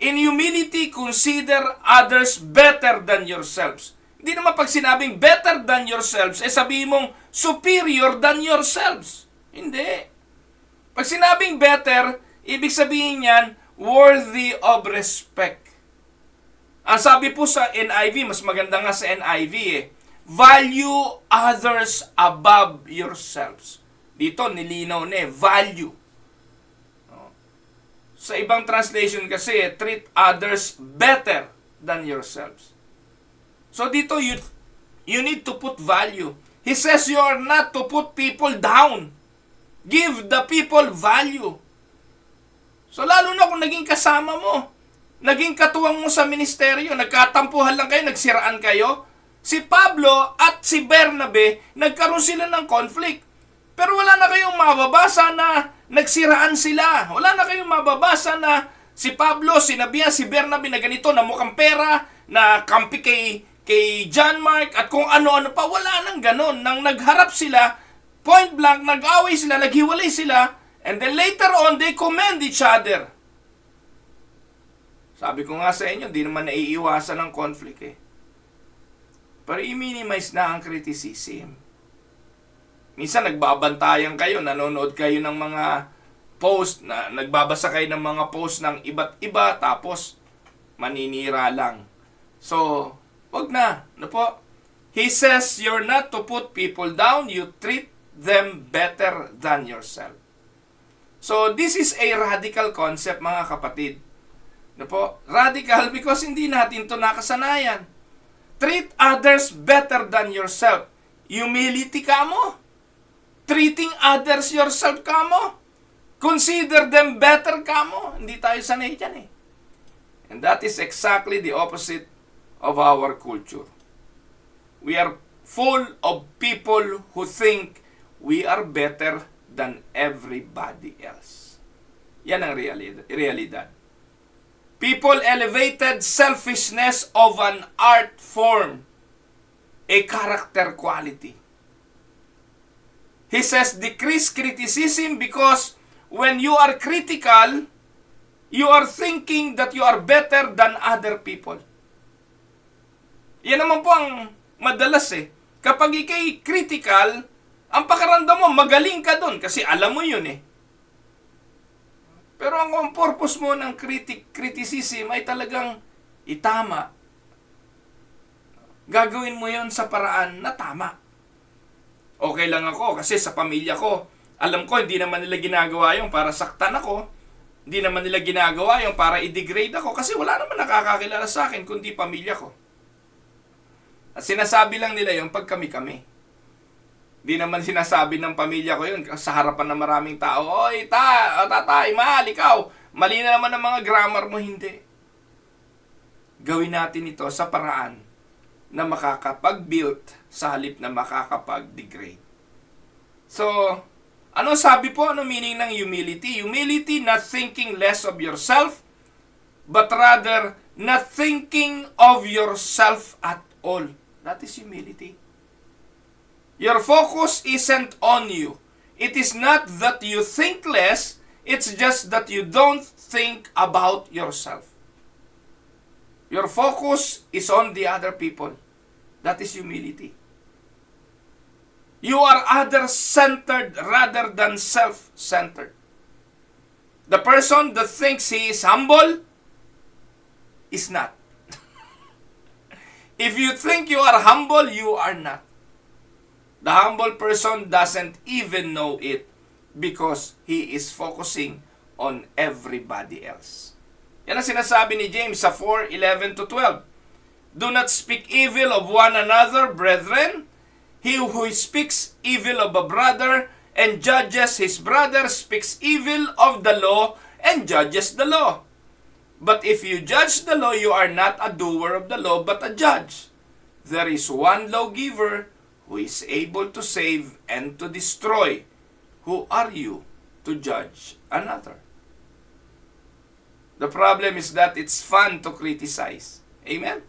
In humility, consider others better than yourselves. Hindi naman pag sinabing better than yourselves, sabihin mong superior than yourselves. Hindi. Pag sinabing better, ibig sabihin yan, worthy of respect. Ang sabi po sa NIV, mas maganda nga sa NIV value others above yourselves. Dito, nilinaw na value. Sa ibang translation kasi, treat others better than yourselves. So dito, you need to put value. He says you are not to put people down. Give the people value. So lalo na kung naging kasama mo, naging katuwang mo sa ministeryo, nagkatampuhan lang kayo, nagsiraan kayo, si Pablo at si Bernabe, nagkaroon sila ng conflict. Pero wala na kayong mababasa na nagsiraan sila. Wala na kayong mababasa na si Pablo, sinabihan si Bernabe na ganito, na mukhang pera, na kampi kay John Mark, at kung ano-ano pa. Wala nang ganon. Nang nagharap sila, point blank, nag-away sila, naghiwalay sila, and then later on, they commend each other. Sabi ko nga sa inyo, di naman naiiwasan ng conflict Pero i-minimize na ang criticism. Minsan nagbabantayan kayo, nanonood kayo ng mga post, nagbabasa kayo ng mga post ng iba't iba, tapos maninira lang. So, wag na. Ano po? He says you're not to put people down, you treat them better than yourself. So, this is a radical concept, mga kapatid. Ano po? Radical because hindi natin to nakasanayan. Treat others better than yourself. Humility ka mo. Treating others yourself ka mo. Consider them better ka mo. Hindi tayo sanay dyan And that is exactly the opposite of our culture. We are full of people who think we are better than everybody else. Yan ang realidad. People elevated selfishness of an art form, a character quality. He says, decrease criticism because when you are critical, you are thinking that you are better than other people. Yan naman po ang madalas Kapag ikay critical, ang pakiramdam mo, magaling ka doon kasi alam mo yun Pero ang purpose mo ng criticism ay talagang itama. Gagawin mo yon sa paraan na tama. Okay lang ako kasi sa pamilya ko, alam ko hindi naman nila ginagawa yung para saktan ako. Hindi naman nila ginagawa yung para i-degrade ako kasi wala naman nakakakilala sa akin kundi pamilya ko. At sinasabi lang nila yung pag kami-kami. Di naman sinasabi ng pamilya ko yun sa harapan ng maraming tao, oy, tatay, mahal, ikaw, mali na naman ang mga grammar mo, hindi. Gawin natin ito sa paraan na makakapag-build sa halip na makakapag-degrade. So, ano sabi po, ano meaning ng humility? Humility, not thinking less of yourself, but rather not thinking of yourself at all. That is humility. Your focus isn't on you. It is not that you think less, it's just that you don't think about yourself. Your focus is on the other people. That is humility. You are other-centered rather than self-centered. The person that thinks he is humble is not. If you think you are humble, you are not. The humble person doesn't even know it because he is focusing on everybody else. Yan ang sinasabi ni James sa 4:11-12. Do not speak evil of one another, brethren. He who speaks evil of a brother and judges his brother speaks evil of the law and judges the law. But if you judge the law, you are not a doer of the law, but a judge. There is one lawgiver who is able to save and to destroy. Who are you to judge another? The problem is that it's fun to criticize. Amen?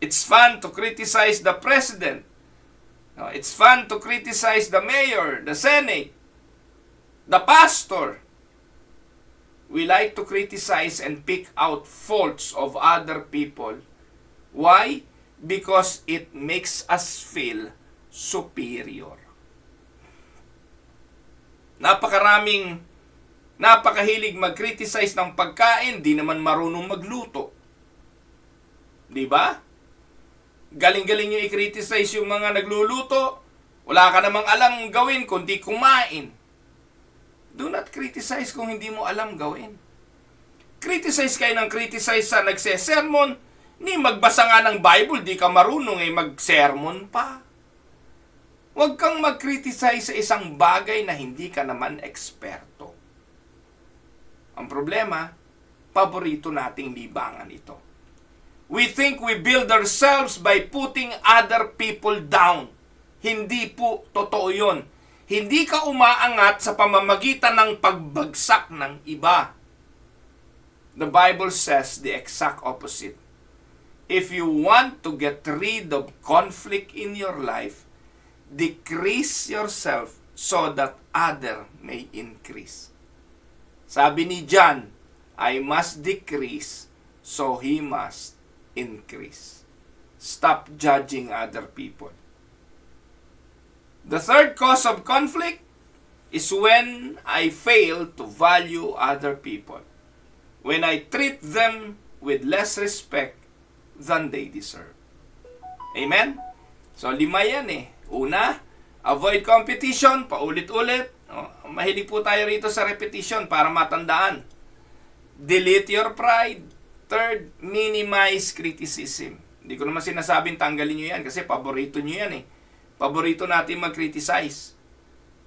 It's fun to criticize the president. No, it's fun to criticize the mayor, the senate, the pastor. We like to criticize and pick out faults of other people. Why? because it makes us feel superior. Napakahilig mag-criticize ng pagkain, di naman marunong magluto. Di ba? Galing-galing nyo i-criticize yung mga nagluluto, wala ka namang alam gawin kundi kumain. Do not criticize kung hindi mo alam gawin. Criticize kayo ng criticize sa nagsesermon, ni magbasa nga ng Bible, di ka marunong mag-sermon pa. Huwag kang mag-criticize sa isang bagay na hindi ka naman eksperto. Ang problema, paborito nating libangan ito. We think we build ourselves by putting other people down. Hindi po totoo yun. Hindi ka umaangat sa pamamagitan ng pagbagsak ng iba. The Bible says the exact opposite. If you want to get rid of conflict in your life, decrease yourself so that other may increase. Sabi ni John, I must decrease so he must increase. Stop judging other people. The third cause of conflict is when I fail to value other people. When I treat them with less respect than they deserve. Amen? So, 5 yan eh. Una, avoid competition, paulit-ulit. Mahilig po tayo rito sa repetition para matandaan. Delete your pride. Third, minimize criticism. Hindi ko naman sinasabing tanggalin nyo yan kasi paborito nyo yan eh. Paborito natin mag-criticize.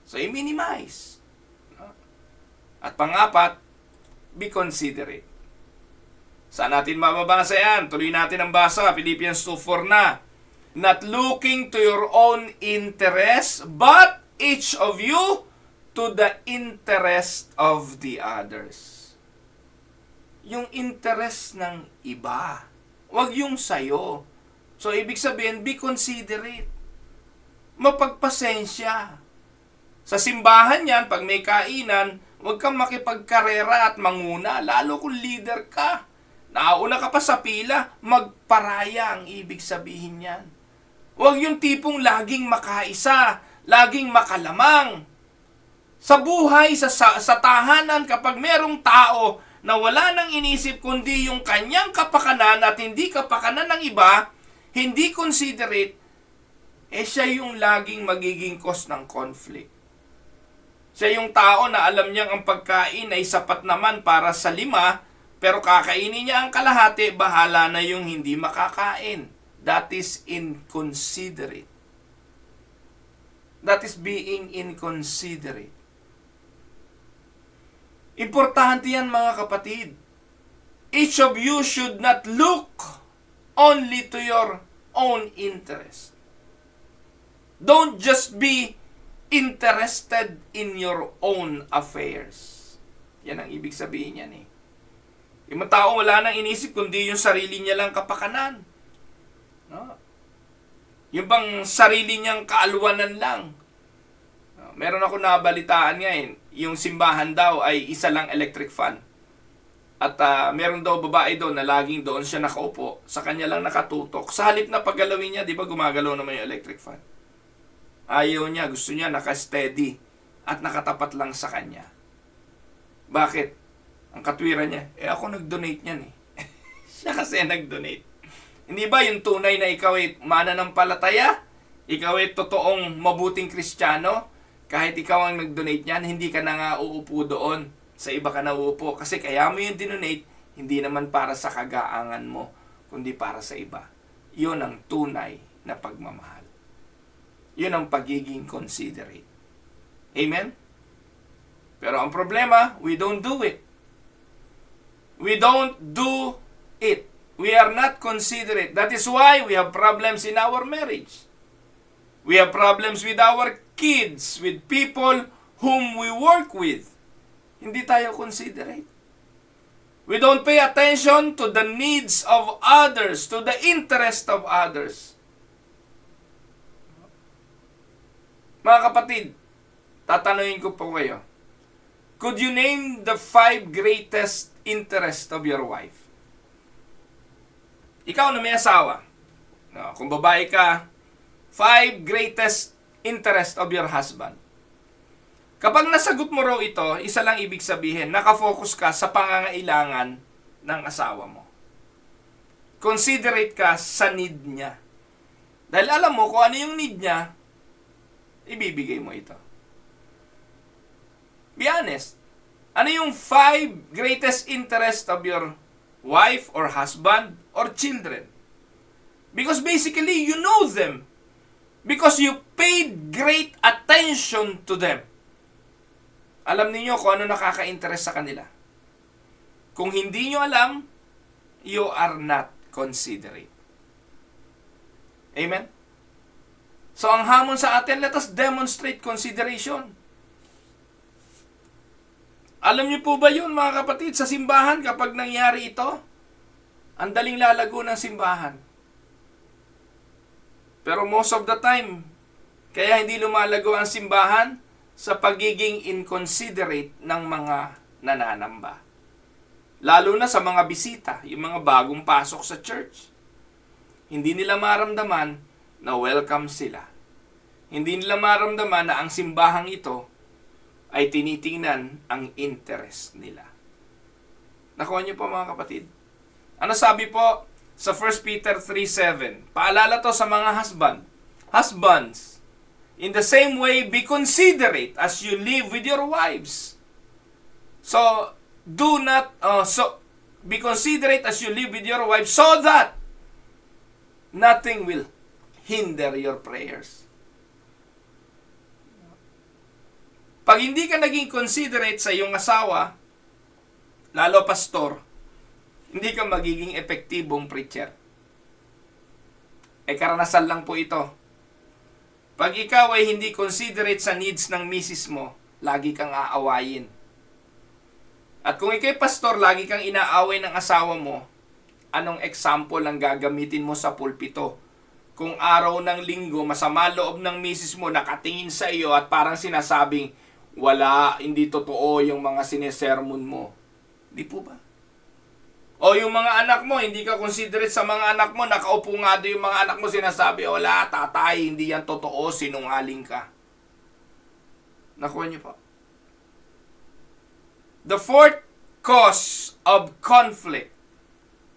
So, i-minimize. At pang-apat, be considerate. Saan natin mababasa yan? Tuloy natin ang basa. Philippians 2:4 na. Not looking to your own interest, but each of you to the interest of the others. Yung interest ng iba. Huwag yung sayo. So, ibig sabihin, be considerate. Mapagpasensya. Sa simbahan yan, pag may kainan, huwag kang makipagkarera at manguna, lalo kung leader ka. Nauna ka pa sa pila, magparaya ang ibig sabihin yan. Huwag yung tipong laging makaisa, laging makalamang. Sa buhay, sa tahanan, kapag merong tao na wala nang inisip kundi yung kanyang kapakanan at hindi kapakanan ng iba, hindi considerate, siya yung laging magiging cause ng conflict. Siya yung tao na alam niyang ang pagkain ay sapat naman para sa 5, pero kakainin niya ang kalahati, bahala na yung hindi makakain. That is inconsiderate. That is being inconsiderate. Importante yan mga kapatid. Each of you should not look only to your own interest. Don't just be interested in your own affairs. Yan ang ibig sabihin yan eh. Yung mga tao wala nang inisip kundi yung sarili niya lang kapakanan. No? Yung bang sarili niyang kaalwanan lang. No? Meron ako nabalitaan ngayon, yung simbahan daw ay isa lang electric fan. At meron daw babae doon na laging doon siya nakaupo, sa kanya lang nakatutok. Sa halip na paggalawin niya, di ba gumagalaw naman yung electric fan? Ayaw niya, gusto niya naka-steady at nakatapat lang sa kanya. Bakit? Ang katwiran niya, ako nag-donate niyan eh. Siya kasi nag-donate. Hindi ba yung tunay na ikaw ay mananampalataya? Ikaw ay totoong mabuting Kristiyano? Kahit ikaw ang nag-donate niyan, hindi ka na nga uupo doon. Sa iba ka na uupo. Kasi kaya mo yung dinonate, hindi naman para sa kagaangan mo, kundi para sa iba. Yun ang tunay na pagmamahal. Yun ang pagiging considerate. Amen? Pero ang problema, we don't do it. We don't do it. We are not considerate. That is why we have problems in our marriage. We have problems with our kids, with people whom we work with. Hindi tayo considerate. We don't pay attention to the needs of others, to the interest of others. Mga kapatid, tatanungin ko po kayo. Could you name the 5 greatest interests of your wife? Ikaw na may asawa. No, kung babae ka, 5 greatest interest of your husband. Kapag nasagot mo raw ito, isa lang ibig sabihin, nakafocus ka sa pangangailangan ng asawa mo. Considerate ka sa need niya. Dahil alam mo kung ano yung need niya, ibibigay mo ito. Be honest. Ano yung 5 greatest interest of your wife or husband or children? Because basically, you know them. Because you paid great attention to them. Alam niyo kung ano nakaka-interest sa kanila. Kung hindi nyo alam, you are not considerate. Amen? So, ang hamon sa atin, let us demonstrate consideration. Alam niyo po ba yun, mga kapatid, sa simbahan, kapag nangyari ito, ang daling lalago ng simbahan. Pero most of the time, kaya hindi lumalago ang simbahan sa pagiging inconsiderate ng mga nananamba. Lalo na sa mga bisita, yung mga bagong pasok sa church. Hindi nila maramdaman na welcome sila. Hindi nila maramdaman na ang simbahang ito ay tinitingnan ang interest nila. Nakuha niyo po mga kapatid? Ano sabi po sa 1 Peter 3:7? Paalala to sa mga husband. Husbands, in the same way, be considerate as you live with your wives. So, be considerate as you live with your wives so that nothing will hinder your prayers. Pag hindi ka naging considerate sa iyong asawa, lalo pastor, hindi ka magiging epektibong preacher. Karanasan lang po ito. Pag ikaw ay hindi considerate sa needs ng misis mo, lagi kang aawayin. At kung ikay pastor, lagi kang inaaway ng asawa mo, anong example ang gagamitin mo sa pulpito? Kung araw ng linggo, masama loob ng misis mo, nakatingin sa iyo at parang sinasabing, wala, hindi totoo yung mga sinesermon mo. Di po ba? O yung mga anak mo, hindi ka considerate sa mga anak mo, nakaupo nga doon yung mga anak mo, sinasabi, wala, tatay, hindi yan totoo, sinungaling ka. Nakuha niyo po. The fourth cause of conflict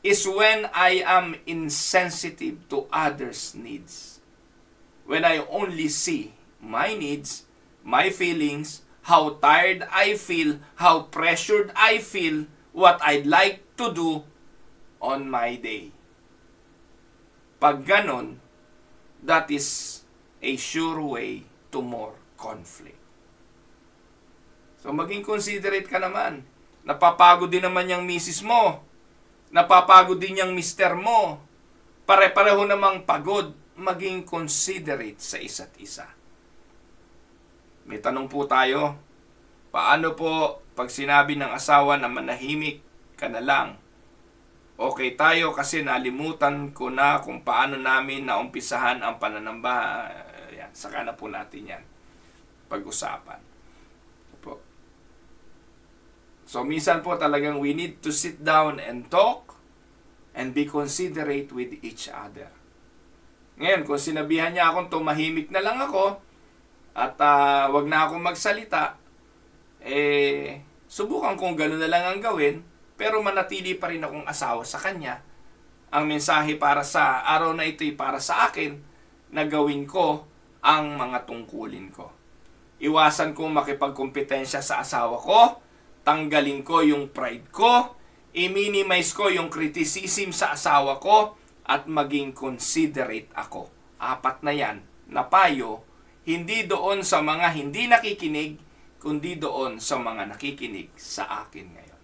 is when I am insensitive to others' needs. When I only see my needs, my feelings, how tired I feel, how pressured I feel, what I'd like to do on my day. Pag ganon, that is a sure way to more conflict. So maging considerate ka naman. Napapagod din naman yung misis mo. Napapagod din yung mister mo. Pare-pareho namang pagod. Maging considerate sa isa't isa. May tanong po tayo. Paano po pag sinabi ng asawa na manahimik ka na lang? Okay tayo kasi nalimutan ko na kung paano namin naumpisahan ang pananamba. Yan, saka na po natin yan pag-usapan. Po. So, minsan po talagang we need to sit down and talk and be considerate with each other. Ngayon, kung sinabihan niya akong tumahimik na lang ako at wag na akong magsalita, subukan kong gano'n na lang ang gawin, pero manatili pa rin akong asawa sa kanya. Ang mensahe para sa araw na ito'y para sa akin na gawin ko ang mga tungkulin ko. Iwasan kong makipagkompetensya sa asawa ko, tanggalin ko yung pride ko, i-minimize ko yung criticism sa asawa ko, at maging considerate ako. 4 na yan na payo, hindi doon sa mga hindi nakikinig, kundi doon sa mga nakikinig sa akin ngayon.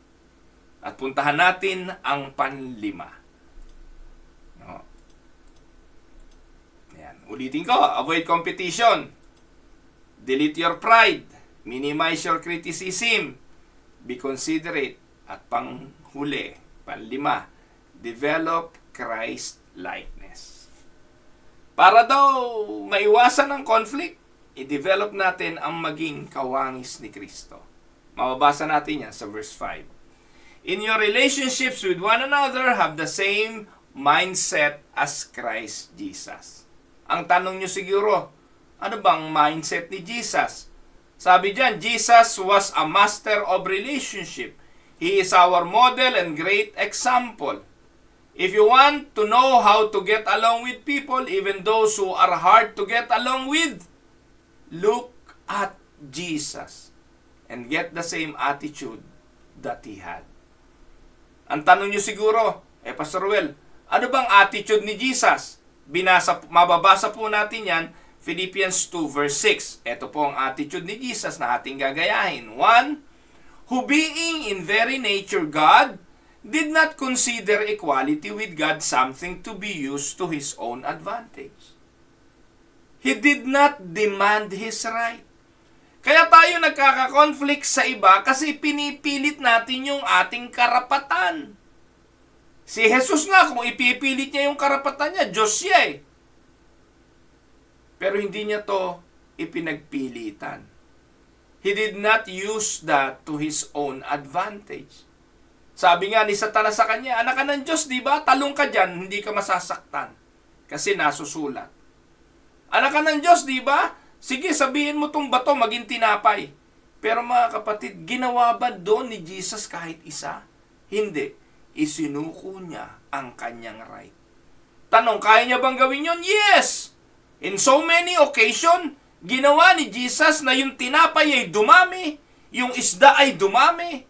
At puntahan natin ang panlima. No. Ayan. Ulitin ko, avoid competition. Delete your pride. Minimize your criticism. Be considerate. At panghuli, panlima, develop Christ-likeness. Para daw maiwasan ang conflict, i-develop natin ang maging kawangis ni Kristo. Mababasa natin yan sa verse 5. In your relationships with one another, have the same mindset as Christ Jesus. Ang tanong nyo siguro, ano bang mindset ni Jesus? Sabi diyan, Jesus was a master of relationship. He is our model and great example. If you want to know how to get along with people, even those who are hard to get along with, look at Jesus and get the same attitude that He had. Ang tanong nyo siguro, Pastor Ruel, ano bang attitude ni Jesus? Mababasa po natin yan, Philippians 2 verse 6. Ito po ang attitude ni Jesus na ating gagayahin. 1, who being in very nature God, did not consider equality with God something to be used to His own advantage. He did not demand His right. Kaya tayo nagkaka-conflict sa iba kasi pinipilit natin yung ating karapatan. Si Jesus nga, kung ipipilit niya yung karapatan niya, Diyos siya eh. Pero hindi niya to ipinagpilitan. He did not use that to His own advantage. Sabi nga ni Satanas sa kanya, anak ka ng Diyos, di ba? Talong ka dyan, hindi ka masasaktan. Kasi nasusulat. Anak ka ng Diyos, di ba? Sige, sabihin mo tong bato, maging tinapay. Pero mga kapatid, ginawa ba doon ni Jesus kahit isa? Hindi. Isinuko niya ang kanyang right. Tanong, kaya niya bang gawin yun? Yes! In so many occasion, ginawa ni Jesus na yung tinapay ay dumami, yung isda ay dumami.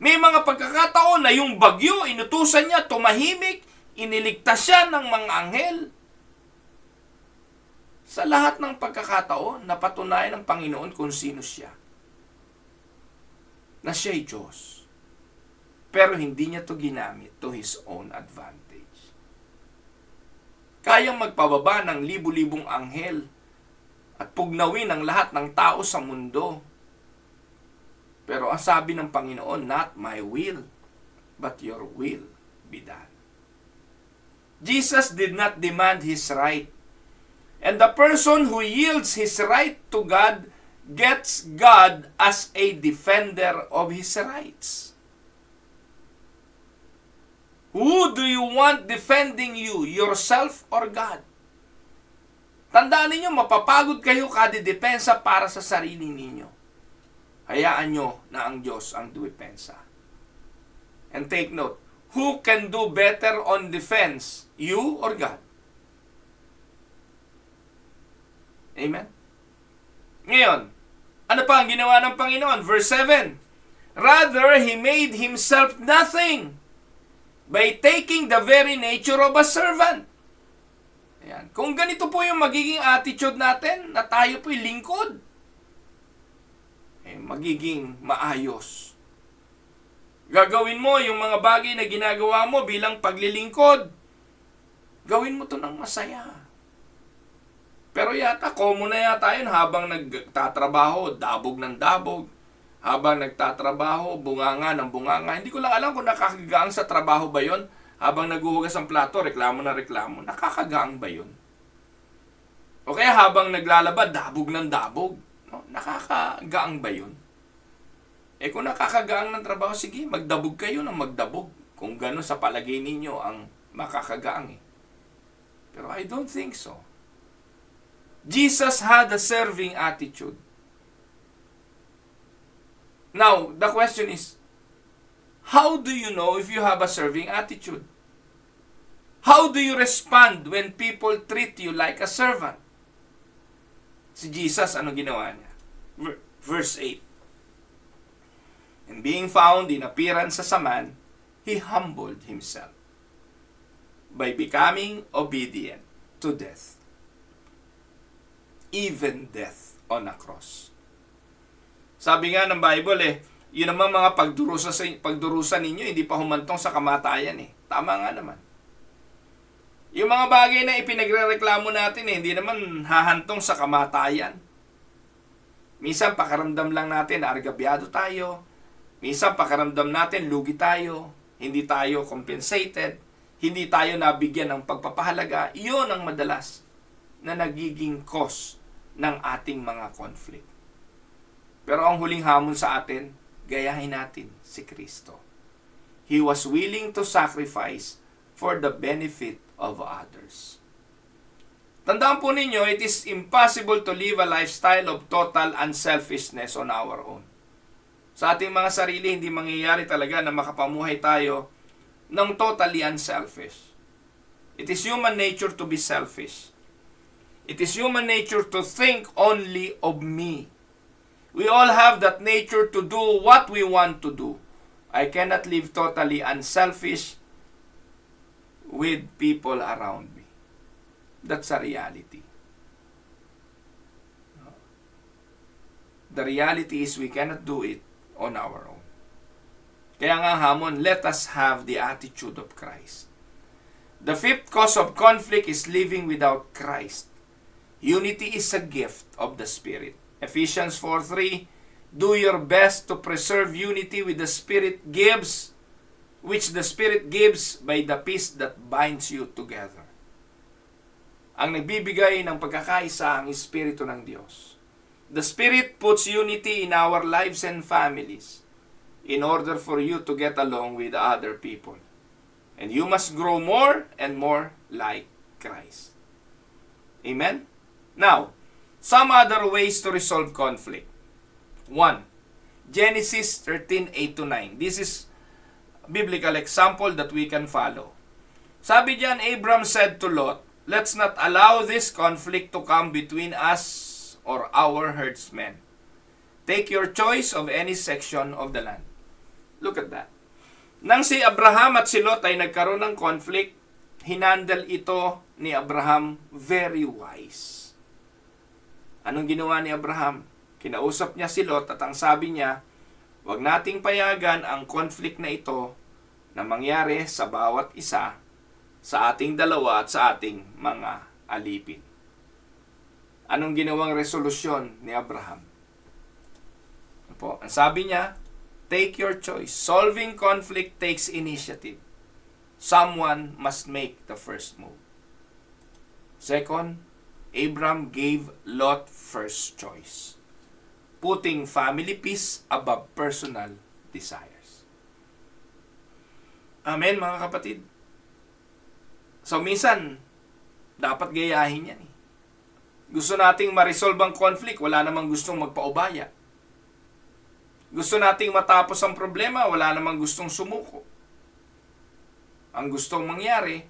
May mga pagkakataon na yung bagyo, inutusan niya, tumahimik, iniligtas siya ng mga anghel. Sa lahat ng pagkakataon, napatunayan ng Panginoon kung sino siya. Na siya'y Diyos. Pero hindi niya to ginamit to His own advantage. Kayang magpababa ng libu-libong anghel at pugnawin ang lahat ng tao sa mundo. Pero ang sabi ng Panginoon, not my will, but your will be done. Jesus did not demand His right. And the person who yields his right to God gets God as a defender of his rights. Who do you want defending you, yourself or God? Tandaan ninyo, mapapagod kayo kadidepensa para sa sarili ninyo. Hayaan nyo na ang Diyos ang dumepensa. And take note, who can do better on defense, you or God? Amen? Ngayon, ano pa ang ginawa ng Panginoon? Verse 7, rather, He made Himself nothing by taking the very nature of a servant. Ayan. Kung ganito po yung magiging attitude natin, na tayo po'y lingkod, magiging maayos. Gagawin mo yung mga bagay na ginagawa mo bilang paglilingkod. Gawin mo to ng masaya. Pero yata, common na yata yun habang nagtatrabaho, dabog ng dabog. Habang nagtatrabaho, bunganga ng bunganga. Hindi ko lang alam kung nakakagaang sa trabaho ba yun. Habang naghuhugas ang plato, reklamo na reklamo. Nakakagaang ba yun? O kaya habang naglalaba, dabog ng dabog. No? Nakakagaang ba yun? Kung nakakagaang ng trabaho, sige, magdabog kayo ng magdabog. Kung gano'n sa palagay ninyo ang makakagaang Pero I don't think so. Jesus had a serving attitude. Now, the question is, how do you know if you have a serving attitude? How do you respond when people treat you like a servant? Si Jesus, ano ginawa niya? Verse 8. And being found in appearance as a man, He humbled Himself by becoming obedient to death. Even death on a cross. Sabi nga ng Bible yun naman mga pagdurusa ninyo, hindi pa humantong sa kamatayan Tama nga naman. Yung mga bagay na ipinagrereklamo natin hindi naman hahantong sa kamatayan. Minsan pakaramdam lang natin na argabyado tayo. Minsan pakaramdam natin lugi tayo. Hindi tayo compensated. Hindi tayo nabigyan ng pagpapahalaga. Iyon ang madalas na nagiging cause ng ating mga conflict. Pero ang huling hamon sa atin, gayahin natin si Kristo. He was willing to sacrifice for the benefit of others. Tandaan po ninyo, it is impossible to live a lifestyle of total unselfishness on our own. Sa ating mga sarili, hindi mangyayari talaga na makapamuhay tayo ng totally unselfish. It is human nature to be selfish. It is human nature to think only of me. We all have that nature to do what we want to do. I cannot live totally unselfish with people around me. That's a reality. The reality is we cannot do it on our own. Kaya nga hamon, let us have the attitude of Christ. The fifth cause of conflict is living without Christ. Unity is a gift of the Spirit. Ephesians 4:3, do your best to preserve unity with the Spirit gives, which the Spirit gives by the peace that binds you together. Ang nagbibigay ng pagkakaisa ang Espiritu ng Diyos. The Spirit puts unity in our lives and families in order for you to get along with other people. And you must grow more and more like Christ. Amen? Now, some other ways to resolve conflict. 1. Genesis 13:8-9. This is a biblical example that we can follow. Sabi diyan, Abram said to Lot, let's not allow this conflict to come between us or our herdsmen. Take your choice of any section of the land. Look at that. Nang si Abraham at si Lot ay nagkaroon ng conflict, hinandle ito ni Abraham very wise. Anong ginawa ni Abraham? Kinausap niya si Lot at ang sabi niya, huwag nating payagan ang conflict na ito na mangyari sa bawat isa, sa ating dalawa at sa ating mga alipin. Anong ginawang resolusyon ni Abraham? Ang sabi niya, take your choice. Solving conflict takes initiative. Someone must make the first move. Second, Abram gave Lot first choice, putting family peace above personal desires. Amen, mga kapatid. So, minsan, dapat gayahin yan. Gusto nating ma-resolve ang conflict, wala namang gustong magpaubaya. Gusto nating matapos ang problema, wala namang gustong sumuko. Ang gustong mangyari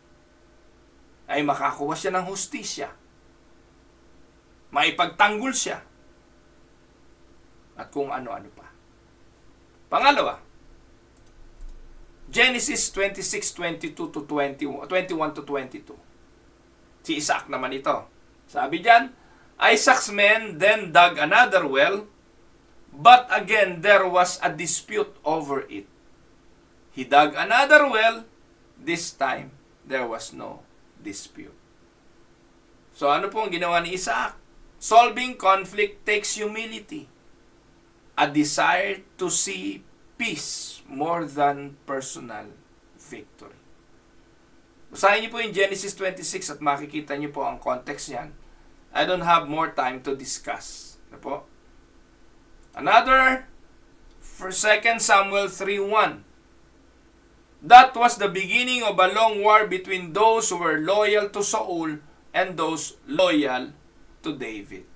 ay makakuha siya ng hustisya. Maipagtanggol siya. At kung ano-ano pa. Pangalawa, Genesis 26:21-22. Si Isaac naman ito. Sabi diyan, Isaac's men then dug another well, but again there was a dispute over it. He dug another well, this time there was no dispute. So ano po ang ginawa ni Isaac? Solving conflict takes humility, a desire to see peace more than personal victory. Basahin niyo po yung Genesis 26 at makikita niyo po ang context niyan. I don't have more time to discuss. Ano po? Another, for 2 Samuel 3:1. That was the beginning of a long war between those who were loyal to Saul and those loyal to David.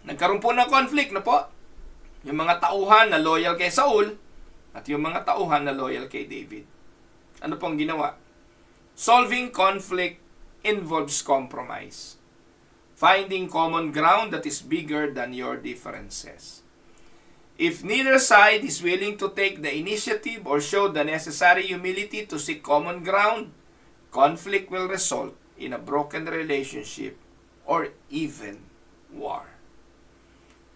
Nagkaroon po ng conflict na po. Yung mga tauhan na loyal kay Saul at yung mga tauhan na loyal kay David. Ano pong ginawa? Solving conflict involves compromise. Finding common ground that is bigger than your differences. If neither side is willing to take the initiative or show the necessary humility to seek common ground, conflict will result in a broken relationship or even war.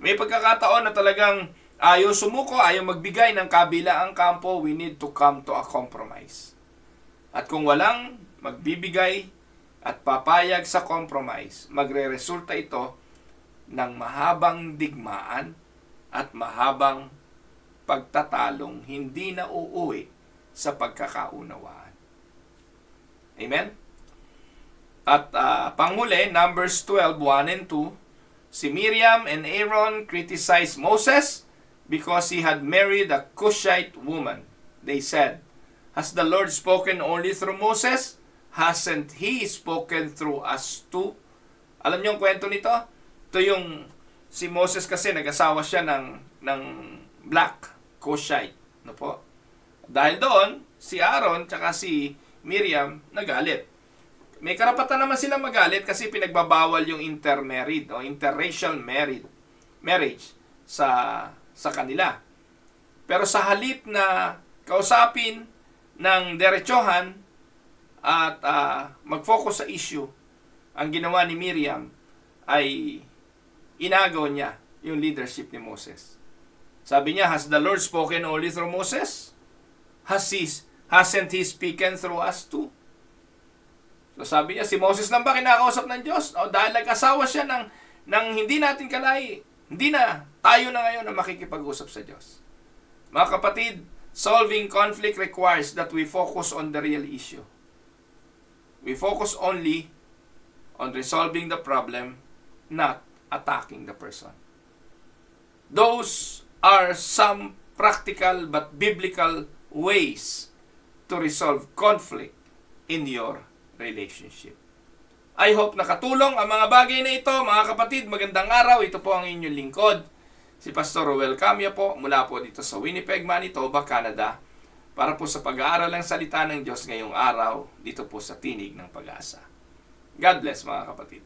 May pagkakataon na talagang ayaw sumuko, ayaw magbigay ng kabilaang kampo, we need to come to a compromise. At kung walang magbibigay at papayag sa compromise, magre-resulta ito ng mahabang digmaan at mahabang pagtatalong hindi na uuwi sa pagkakaunawaan. Amen? At panghuli, Numbers 12:1 and 2, si Miriam and Aaron criticized Moses because he had married a Cushite woman. They said, "Has the Lord spoken only through Moses? Hasn't He spoken through us too?" Alam niyo ang kwento nito? Ito yung si Moses kasi nag-asawa siya ng black Cushite. No po? Dahil doon, si Aaron tsaka si Miriam nagalit. May karapatan naman sila magalit kasi pinagbabawal yung intermarried o interracial marriage sa kanila. Pero sa halip na kausapin ng derechohan at mag-focus sa issue, ang ginawa ni Miriam ay inagaw niya yung leadership ni Moses. Sabi niya, "Has the Lord spoken only through Moses? Hasn't He spoken through us too?" So sabi niya, si Moses lang ba kinakausap ng Diyos? O dahil nag-asawa siya ng hindi natin kalay, hindi na tayo na ngayon na makikipag-usap sa Diyos. Mga kapatid, solving conflict requires that we focus on the real issue. We focus only on resolving the problem, not attacking the person. Those are some practical but biblical ways to resolve conflict in your relationship. I hope nakatulong ang mga bagay na ito. Mga kapatid, magandang araw. Ito po ang inyong lingkod, si Pastor Roel Camia po, mula po dito sa Winnipeg, Manitoba, Canada, para po sa pag-aaral ng salita ng Diyos ngayong araw, dito po sa Tinig ng Pag-asa. God bless mga kapatid.